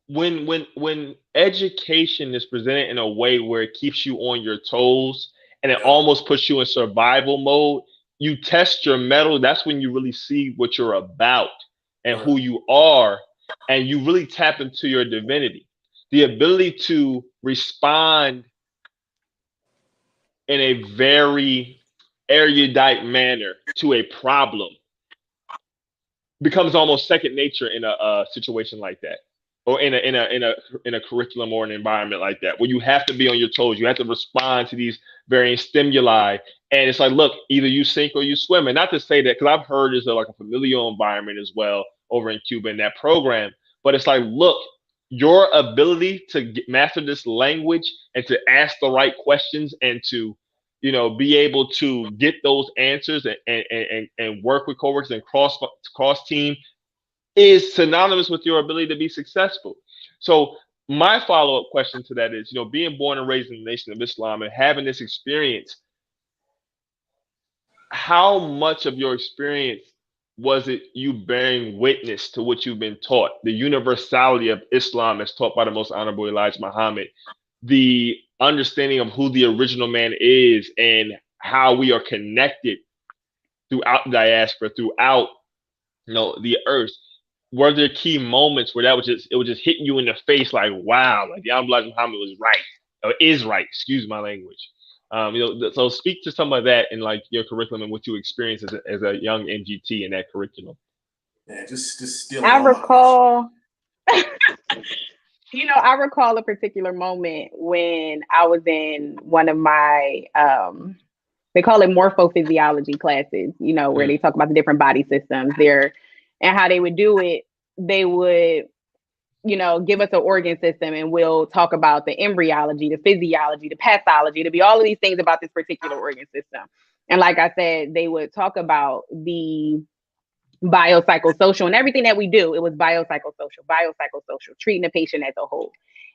when education is presented in a way where it keeps you on your toes and it almost puts you in survival mode, you test your mettle. That's when you really see what you're about and who you are, and you really tap into your divinity. The ability to respond in a very erudite manner to a problem becomes almost second nature in a situation like that, or in a curriculum or an environment like that, where you have to be on your toes. You have to respond to these varying stimuli, and it's like, look, either you sink or you swim. And not to say that, because I've heard it's like a familial environment as well over in Cuba in that program, but it's like, look, your ability to master this language and to ask the right questions and to be able to get those answers and work with coworkers and cross team is synonymous with your ability to be successful. So my follow-up question to that is, being born and raised in the Nation of Islam and having this experience, how much of your experience was it you bearing witness to what you've been taught, the universality of Islam as taught by the most honorable Elijah Muhammad, the understanding of who the original man is and how we are connected throughout the diaspora, throughout the earth? Were there key moments where it was just hitting you in the face like, wow, like the honorable Elijah Muhammad was right, or is right, excuse my language. So speak to some of that in like your curriculum and what you experienced as a young MGT in that curriculum. Yeah, just stealing I all my questions. recall, I recall a particular moment when I was in one of my, they call it morphophysiology classes, where they talk about the different body systems there and how they would do it. They would, give us an organ system and we'll talk about the embryology, the physiology, the pathology, to be all of these things about this particular organ system. And like I said, they would talk about the biopsychosocial and everything that we do. It was biopsychosocial, treating the patient as a whole.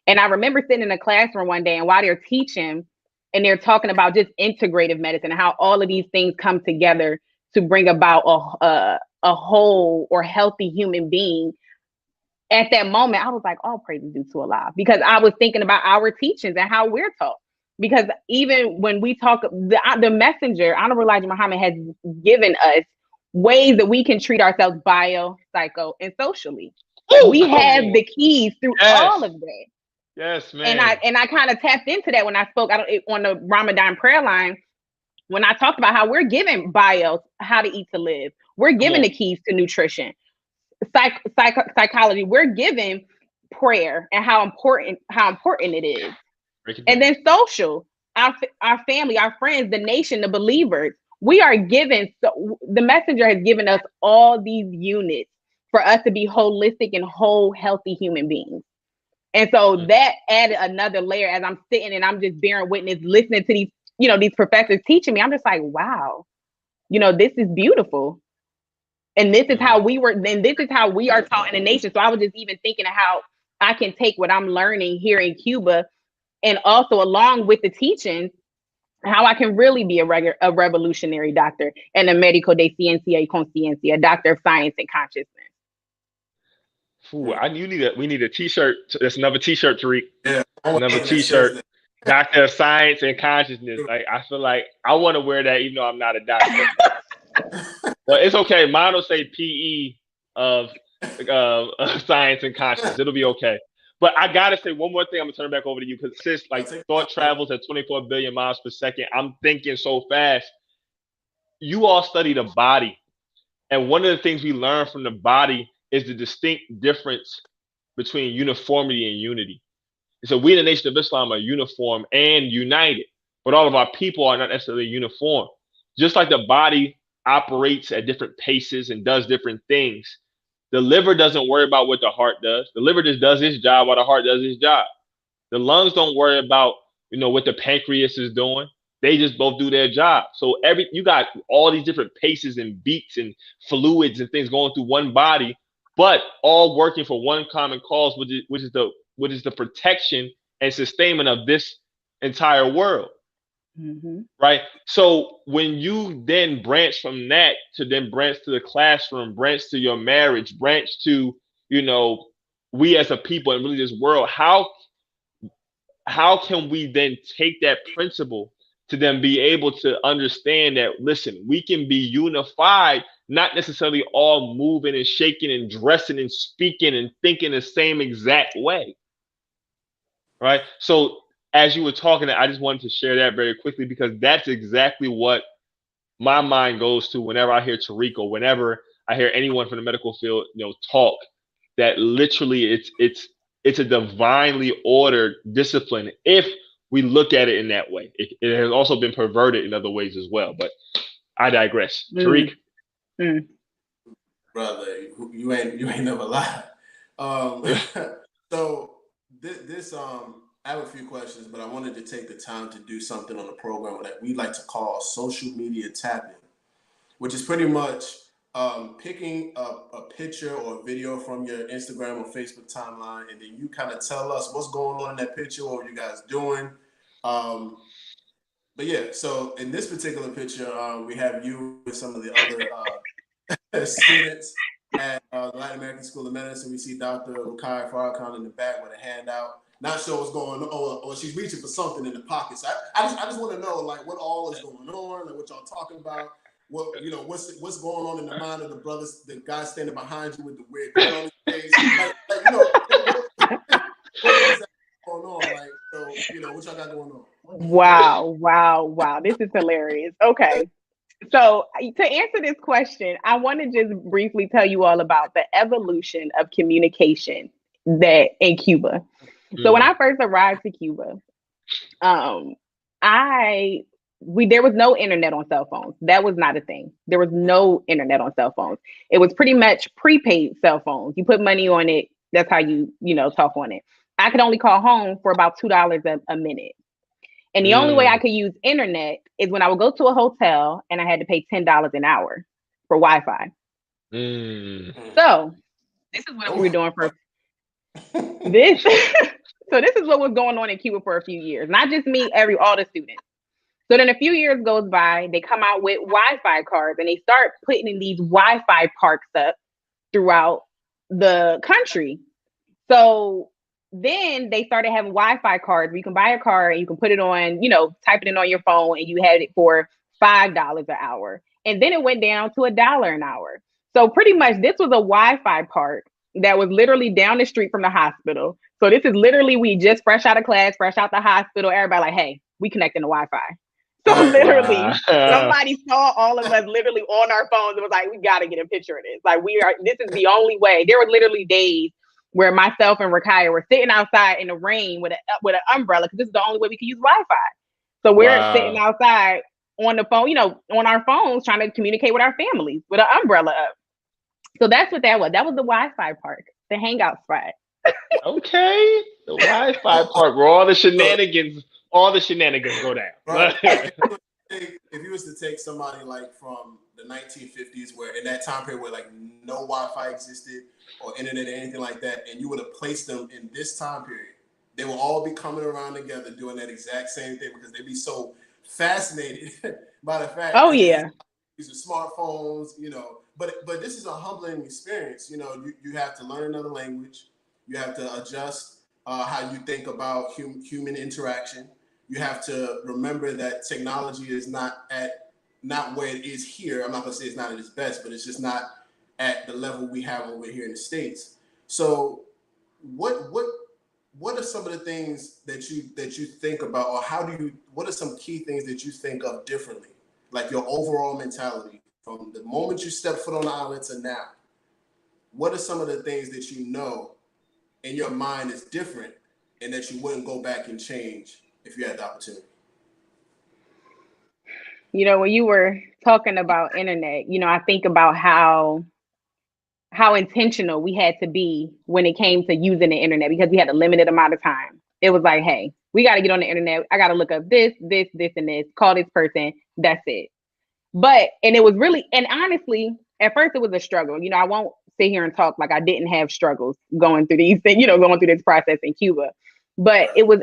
And I remember sitting in a classroom one day and while they're teaching and they're talking about just integrative medicine and how all of these things come together to bring about a whole or healthy human being. At that moment, I was like, all praise is due to Allah, because I was thinking about our teachings and how we're taught. Because even when we talk, the messenger, Honorable Elijah Muhammad, has given us ways that we can treat ourselves bio, psycho, and socially. We have the keys through all of that. Yes, man. And I kind of tapped into that when I spoke on the Ramadan prayer line, when I talked about how we're given bio, how to eat to live. We're given the keys to nutrition. Psychology, we're given prayer and how important it is. And then social, our family, our friends, the nation, the believers, we are given, so the messenger has given us all these units for us to be holistic and whole, healthy human beings. And so that added another layer as I'm sitting and I'm just bearing witness, listening to these, these professors teaching me. I'm just like, wow, this is beautiful. And this is how we are taught in the nation. So I was just even thinking of how I can take what I'm learning here in Cuba and also along with the teachings, how I can really be a revolutionary doctor and a médico de ciencia y conciencia, a doctor of science and consciousness. Ooh, we need a t-shirt. That's another t-shirt, Tariq. Yeah, another t-shirt. Doctor of Science and Consciousness. Like, I feel like I want to wear that even though I'm not a doctor. But it's okay. Mine will say PE of Science and Consciousness. It'll be okay. But I gotta say one more thing. I'm gonna turn it back over to you because since thought travels at 24 billion miles per second, I'm thinking so fast. You all study the body, and one of the things we learn from the body is the distinct difference between uniformity and unity. So we in the Nation of Islam are uniform and united, but all of our people are not necessarily uniform. Just like the body operates at different paces and does different things, the liver doesn't worry about what the heart does. The liver just does its job while the heart does its job. The lungs don't worry about, what the pancreas is doing. They just both do their job. So you got all these different paces and beats and fluids and things going through one body, but all working for one common cause, which is the protection and sustainment of this entire world. Mm-hmm. Right. So when you then branch from that to then branch to the classroom, branch to your marriage, branch to, we as a people and really this world, how can we then take that principle to then be able to understand that, listen, we can be unified, not necessarily all moving and shaking and dressing and speaking and thinking the same exact way. Right. So as you were talking, I just wanted to share that very quickly because that's exactly what my mind goes to whenever I hear Tariq or whenever I hear anyone from the medical field, talk. That literally it's a divinely ordered discipline if we look at it in that way. It has also been perverted in other ways as well. But I digress. Tariq. Brother, you ain't never lied. So this I have a few questions, but I wanted to take the time to do something on the program that we like to call social media tapping, which is pretty much picking a picture or video from your Instagram or Facebook timeline, and then you kind of tell us what's going on in that picture, what you guys doing. But yeah, so in this particular picture, we have you with some of the other students at the Latin American School of Medicine. We see Dr. Rukai Farrakhan in the back with a handout. Not sure what's going on, or she's reaching for something in the pocket. So I just want to know, like, what all is going on, like what y'all talking about. What, you know, what's going on in the mind of the brothers, the guy standing behind you with the weird grin on his face, like you know, what is going on? Like, so you know, what y'all got going on? Wow. This is hilarious. Okay. So to answer this question, I want to just briefly tell you all about the evolution of communication that in Cuba. So when I first arrived to Cuba, there was no internet on cell phones. That was not a thing. There was no internet on cell phones. It was pretty much prepaid cell phones. You put money on it. That's how you talk on it. I could only call home for about $2 a minute. And the only way I could use internet is when I would go to a hotel and I had to pay $10 an hour for Wi-Fi. So this is what we were doing for this. So this is what was going on in Cuba for a few years. Not just me, all the students. So then a few years goes by, they come out with Wi-Fi cards and they start putting in these Wi-Fi parks up throughout the country. So then they started having Wi-Fi cards where you can buy a card and you can put it on, type it in on your phone, and you had it for $5 an hour. And then it went down to $1 an hour. So pretty much this was a Wi-Fi park that was literally down the street from the hospital. So this is literally, we just fresh out of class, fresh out the hospital, everybody like, hey, we connecting to Wi-Fi. So literally, somebody saw all of us literally on our phones and was like, we got to get a picture of this. Like, this is the only way. There were literally days where myself and Rakaya were sitting outside in the rain with an umbrella, because this is the only way we could use Wi-Fi. So we're sitting outside on the phone, on our phones, trying to communicate with our families with an umbrella up. So that's what that was. That was the Wi-Fi park, the hangout spot. Okay, the Wi-Fi park where all the shenanigans go down. Right. If you was to take somebody like from the 1950s, where in that time period where like no Wi-Fi existed or internet or anything like that, and you would have placed them in this time period, they will all be coming around together doing that exact same thing, because they'd be so fascinated by the fact that these are smartphones, but this is a humbling experience. You have to learn another language. You have to adjust how you think about human interaction. You have to remember that technology is not where it is here. I'm not gonna say it's not at its best, but it's just not at the level we have over here in the States. So what are some of the things that you think about, or what are some key things that you think of differently? Like your overall mentality from the moment you step foot on the island to now. What are some of the things that in your mind is different and that you wouldn't go back and change if you had the opportunity? When you were talking about internet, I think about how intentional we had to be when it came to using the internet, because we had a limited amount of time. It was like, hey, we got to get on the internet. I got to look up this, and this, call this person. That's it. And it was really, and honestly, at first it was a struggle. I won't sit here and talk like I didn't have struggles going through these things, going through this process in Cuba. But it was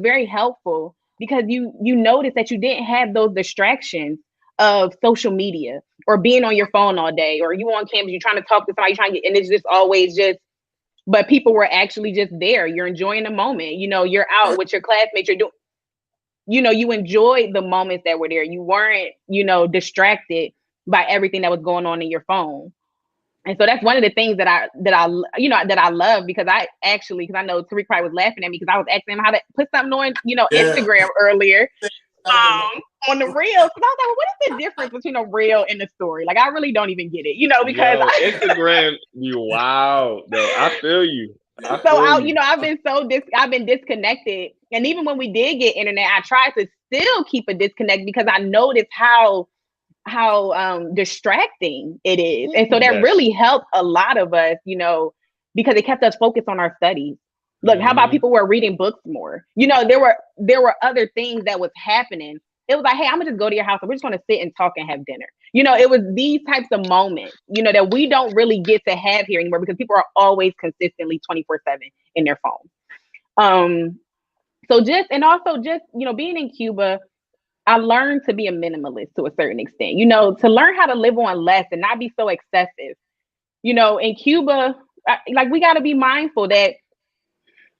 very helpful, because you notice that you didn't have those distractions of social media or being on your phone all day, or you on campus, you're trying to talk to somebody, and it's just always but people were actually just there. You're enjoying the moment. You're out with your classmates. You're doing, you enjoyed the moments that were there. You weren't, distracted by everything that was going on in your phone. And so that's one of the things that I love, because I know Tariq probably was laughing at me because I was asking him how to put something on, Instagram earlier, on the reel. So I was like, well, what is the difference between a reel and a story? Like, I really don't even get it, because Instagram, wow. No, I feel you. I've been disconnected. And even when we did get internet, I tried to still keep a disconnect, because I noticed how distracting it is. And so that really helped a lot of us, because it kept us focused on our studies. Look, how about people were reading books more? There were other things that was happening. It was like, hey, I'm gonna just go to your house and we're just gonna sit and talk and have dinner. You know, it was these types of moments, you know, that we don't really get to have here anymore because people are always consistently 24/7 in their phone. So just, and also just, you know, being in Cuba, I learned to be a minimalist to a certain extent, you know, to learn how to live on less and not be so excessive. You know, in Cuba, like we got to be mindful that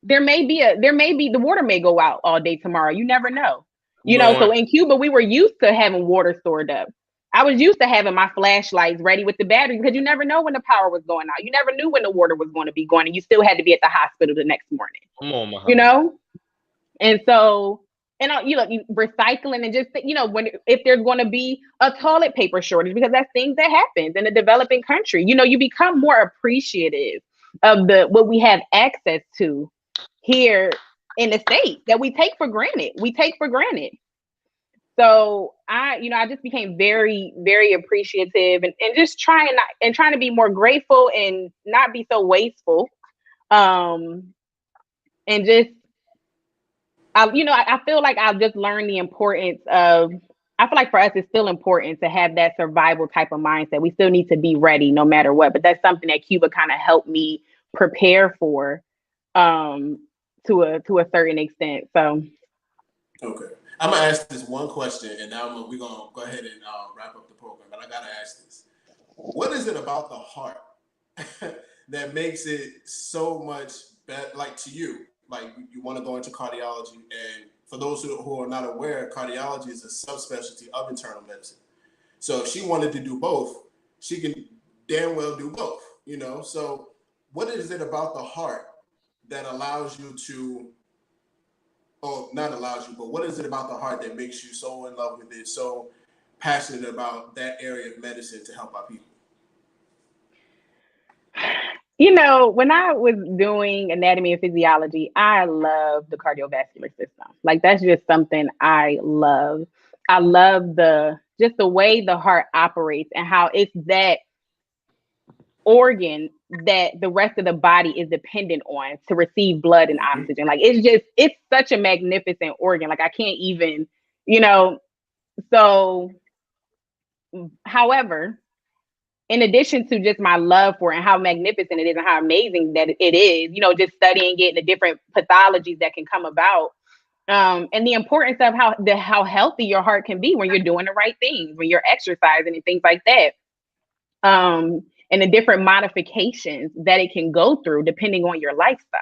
there may be the water may go out all day tomorrow. You never know. You know, so in Cuba, we were used to having water stored up. I was used to having my flashlights ready with the batteries because you never know when the power was going out. You never knew when the water was going to be going, and you still had to be at the hospital the next morning. Come on, Muhammad. You know, and so, and you know, recycling and just, you know, if there's going to be a toilet paper shortage, because that's things that happens in a developing country. You know, you become more appreciative of what we have access to here in the States that we take for granted. So I just became very, very appreciative and just trying to be more grateful and not be so wasteful. And just, I feel like I've just learned the importance of, I feel like for us, it's still important to have that survival type of mindset. We still need to be ready no matter what, but that's something that Cuba kind of helped me prepare for, to a certain extent. So. Okay. I'm gonna ask this one question, and now we're gonna go ahead and wrap up the program. But I gotta ask this: what is it about the heart that makes it so much better? Like to you, like you want to go into cardiology, and for those who are not aware, cardiology is a subspecialty of internal medicine. So if she wanted to do both, she can damn well do both. You know. So what is it about the heart that allows you to? Oh, not allows you, but what is it about the heart that makes you so in love with it, so passionate about that area of medicine to help our people? You know, when I was doing anatomy and physiology, I love the cardiovascular system. Like that's just something I love. I love the way the heart operates and how it's that organ that the rest of the body is dependent on to receive blood and oxygen. Like it's such a magnificent organ. Like I can't even, you know, so however, in addition to just my love for it and how magnificent it is and how amazing that it is, you know, just studying it and the different pathologies that can come about. And the importance of how healthy your heart can be when you're doing the right things, when you're exercising and things like that. And the different modifications that it can go through depending on your lifestyle.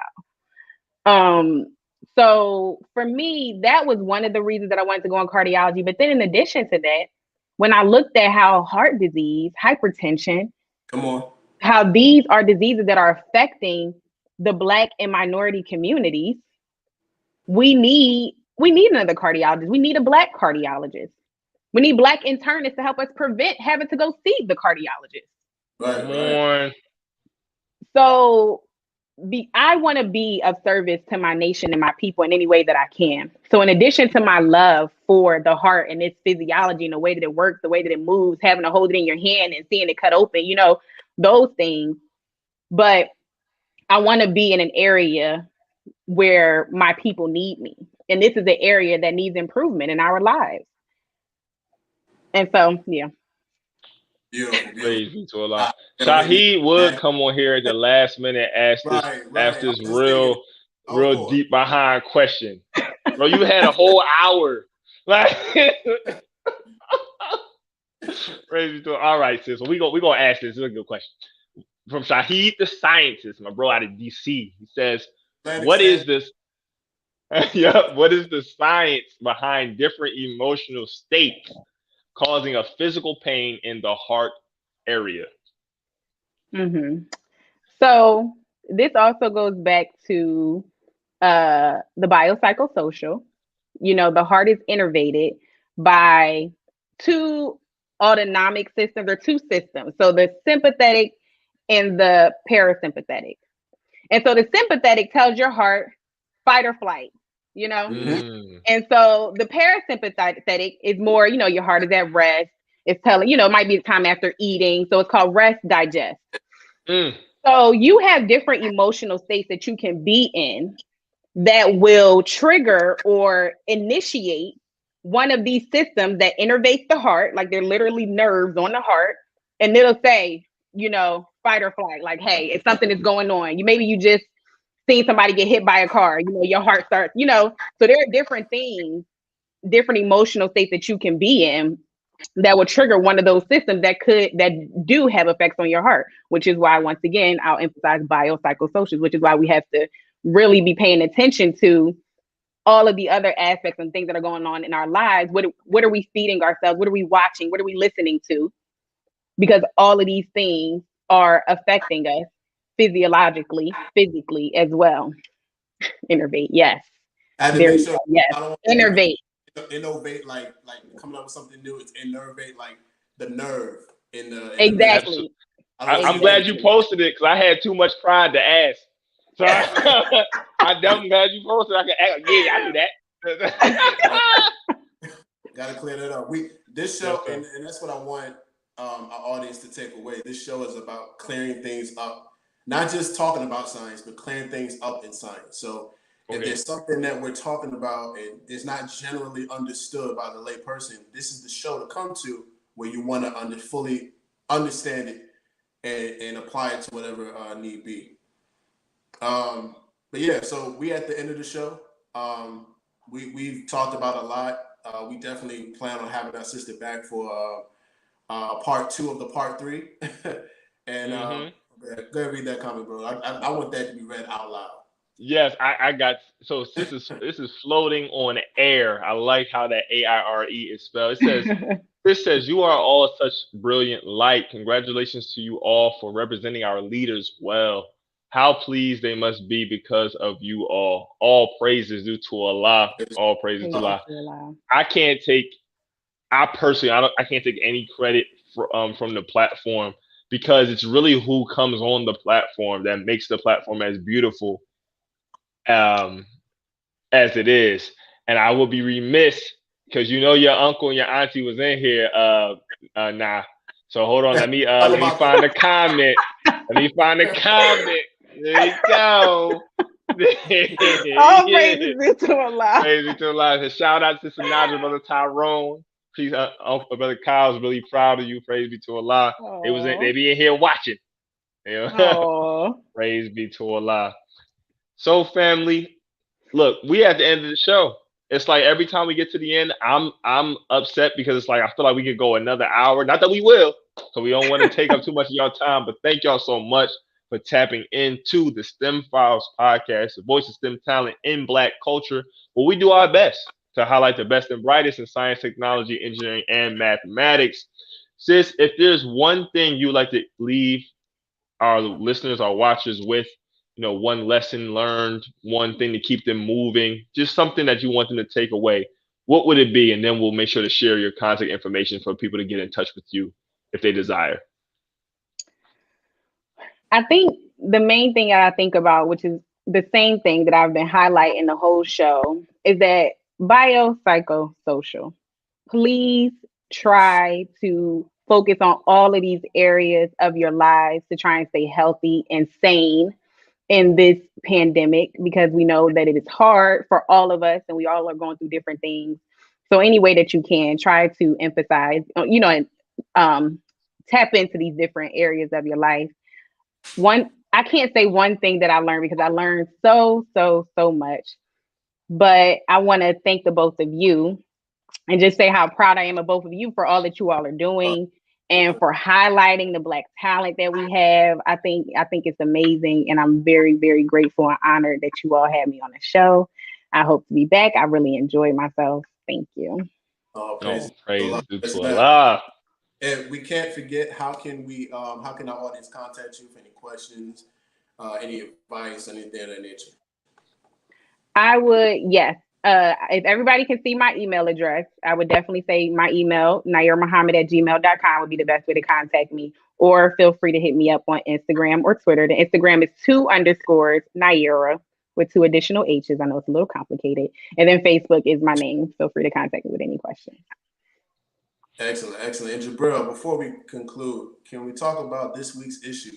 So for me, that was one of the reasons that I wanted to go in cardiology. But then in addition to that, when I looked at how heart disease, hypertension, how these are diseases that are affecting the Black and minority communities, we need another cardiologist. We need a Black cardiologist. We need Black internists to help us prevent having to go see the cardiologist. Right. So I want to be of service to my nation and my people in any way that I can. So in addition to my love for the heart and its physiology and the way that it works, the way that it moves, having to hold it in your hand and seeing it cut open, you know, those things. But I want to be in an area where my people need me. And this is the area that needs improvement in our lives. And so, yeah. Crazy to a lot. Shahid would come on here at the last minute, ask this real deep behind question. Bro, you had a whole hour. Like, crazy to all right, sis. So we gonna ask this. This is a good question from Shahid, the scientist, my bro out of DC. He says, "What is this? What is the science behind different emotional states causing a physical pain in the heart area?" So this also goes back to the biopsychosocial. You know, the heart is innervated by two autonomic systems or two systems. So the sympathetic and the parasympathetic. And so the sympathetic tells your heart fight or flight, you know? And so the parasympathetic is more, you know, your heart is at rest. It's telling, you know, it might be the time after eating. So it's called rest, digest. So you have different emotional states that you can be in that will trigger or initiate one of these systems that innervates the heart, like they're literally nerves on the heart, and it'll say, you know, fight or flight. Like, hey, if something is going on, you just seen somebody get hit by a car, you know, your heart starts, you know. So there are different things, different emotional states that you can be in that will trigger one of those systems that do have effects on your heart, which is why, once again, I'll emphasize biopsychosocial, which is why we have to really be paying attention to all of the other aspects and things that are going on in our lives. What are we feeding ourselves? What are we watching? What are we listening to? Because all of these things are affecting us physiologically, physically as well. Innervate, yes. I had to There make you sure go. Yes. I don't Innervate. innovate like coming up with something new. It's innervate like the nerve in the Exactly. I'm glad you posted it because I had too much pride to ask. So I'm glad you posted. I can act, yeah, I do that. Gotta clear that up. This show, and that's what I want our audience to take away. This show is about clearing things up, not just talking about science, but clearing things up in science. So if there's something that we're talking about and it's not generally understood by the lay person, this is the show to come to where you want to fully understand it and apply it to whatever need be. But yeah, so we at the end of the show. We've talked about a lot. We definitely plan on having our sister back for part 2 of the part 3. And go ahead, read that comment, bro. I want that to be read out loud. Yes, I got. So this is floating on air. I like how that AIRE is spelled. It says you are all such brilliant light. Congratulations to you all for representing our leaders well. How pleased they must be because of you all. All praises due to Allah. All praises to Allah. I can't take any credit from the platform because it's really who comes on the platform that makes the platform as beautiful as it is. And I will be remiss because you know your uncle and your auntie was in here. So hold on, let me find the comment. Let me find the comment. There you go. All praises be to Allah. Praise be to Allah. Shout out to Sinaja, Brother Tyrone. Please, Uncle Brother Kyle's really proud of you. Praise be to Allah. They be in here watching. You know? Praise be to Allah. So family, look, we at the end of the show. It's like every time we get to the end, I'm upset because it's like I feel like we could go another hour. Not that we will, so we don't want to take up too much of y'all time. But thank y'all so much for tapping into the STEM Files podcast, the voice of STEM talent in Black culture. Well, we do our best to highlight the best and brightest in science, technology, engineering, and mathematics. Sis, if there's one thing you would like to leave our listeners, our watchers with, you know, one lesson learned, one thing to keep them moving, just something that you want them to take away, what would it be? And then we'll make sure to share your contact information for people to get in touch with you if they desire. I think the main thing I think about, which is the same thing that I've been highlighting the whole show, is that biopsychosocial. Please try to focus on all of these areas of your lives to try and stay healthy and sane in this pandemic, because we know that it is hard for all of us and we all are going through different things. So any way that you can, try to emphasize, you know, and tap into these different areas of your life. I can't say one thing that I learned because I learned so much, but I want to thank the both of you and just say how proud I am of both of you for all that you all are doing and for highlighting the Black talent that we have. I think it's amazing, and I'm very, very grateful and honored that you all had me on the show. I hope to be back. I really enjoyed myself. Thank you. Praise to Allah. And we can't forget, how can our audience contact you for any questions, any advice, anything of that nature? I would, yes. If everybody can see my email address, I would definitely say my email, naa'irahmuhammad@gmail.com would be the best way to contact me. Or feel free to hit me up on Instagram or Twitter. The Instagram is 2_ Naa'irah with 2 additional H's. I know it's a little complicated. And then Facebook is my name. Feel free to contact me with any questions. Excellent. And Jabril, before we conclude, can we talk about this week's issue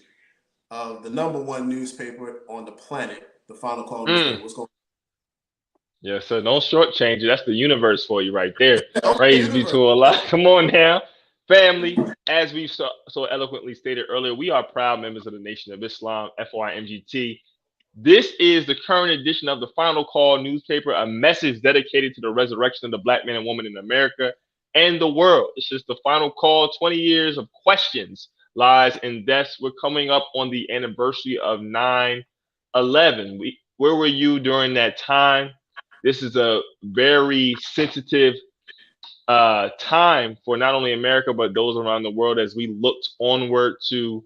of the #1 newspaper on the planet, the Final Call newspaper? What's going on? Yes, sir. Don't shortchange it. That's the universe for you right there. Oh, the Praise be universe. to Allah. Come on now. Family, as we so eloquently stated earlier, we are proud members of the Nation of Islam, FYMGT. This is the current edition of the Final Call newspaper, a message dedicated to the resurrection of the black man and woman in America and the world. It's just the final call, 20 years of questions, lies, and deaths. We're coming up on the anniversary of 9/11. Where were you during that time? This is a very sensitive time for not only America, but those around the world as we looked onward to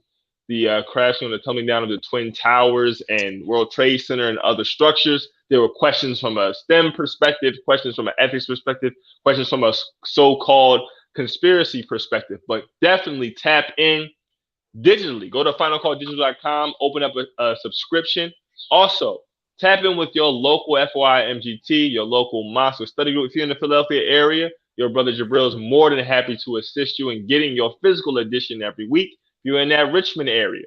the crashing and the tumbling down of the Twin Towers and World Trade Center and other structures. There were questions from a STEM perspective, questions from an ethics perspective, questions from a so-called conspiracy perspective, but definitely tap in digitally. Go to finalcalldigital.com, open up a subscription. Also, tap in with your local FYMGT, your local mosque or study group. If you're in the Philadelphia area, your brother Jabril is more than happy to assist you in getting your physical edition every week. If you're in that Richmond area,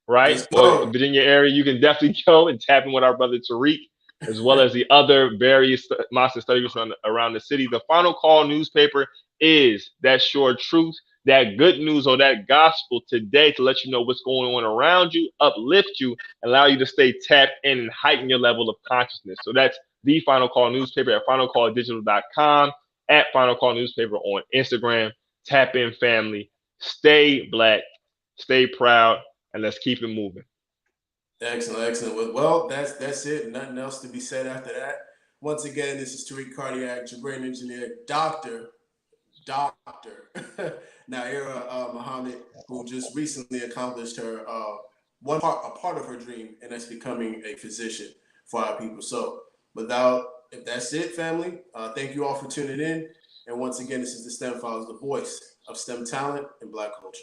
right, or Virginia area, you can definitely go and tap in with our brother Tariq, as well as the other various mosques and study groups around the city. The Final Call newspaper is that sure truth, that good news or that gospel today to let you know what's going on around you, uplift you, allow you to stay tapped in and heighten your level of consciousness. So that's the Final Call newspaper at finalcalldigital.com, at Final Call newspaper on Instagram. Tap in, family. Stay black, stay proud, and let's keep it moving. Excellent, excellent. Well, that's it. Nothing else to be said after that. Once again, this is Tariq Cardiac, Jabrilliant engineer, Dr. Naa'irah Muhammad, who just recently accomplished her a part of her dream, and that's becoming a physician for our people. So, if that's it, family, thank you all for tuning in. And once again, this is the STEM Files, the voice of STEM talent and Black culture.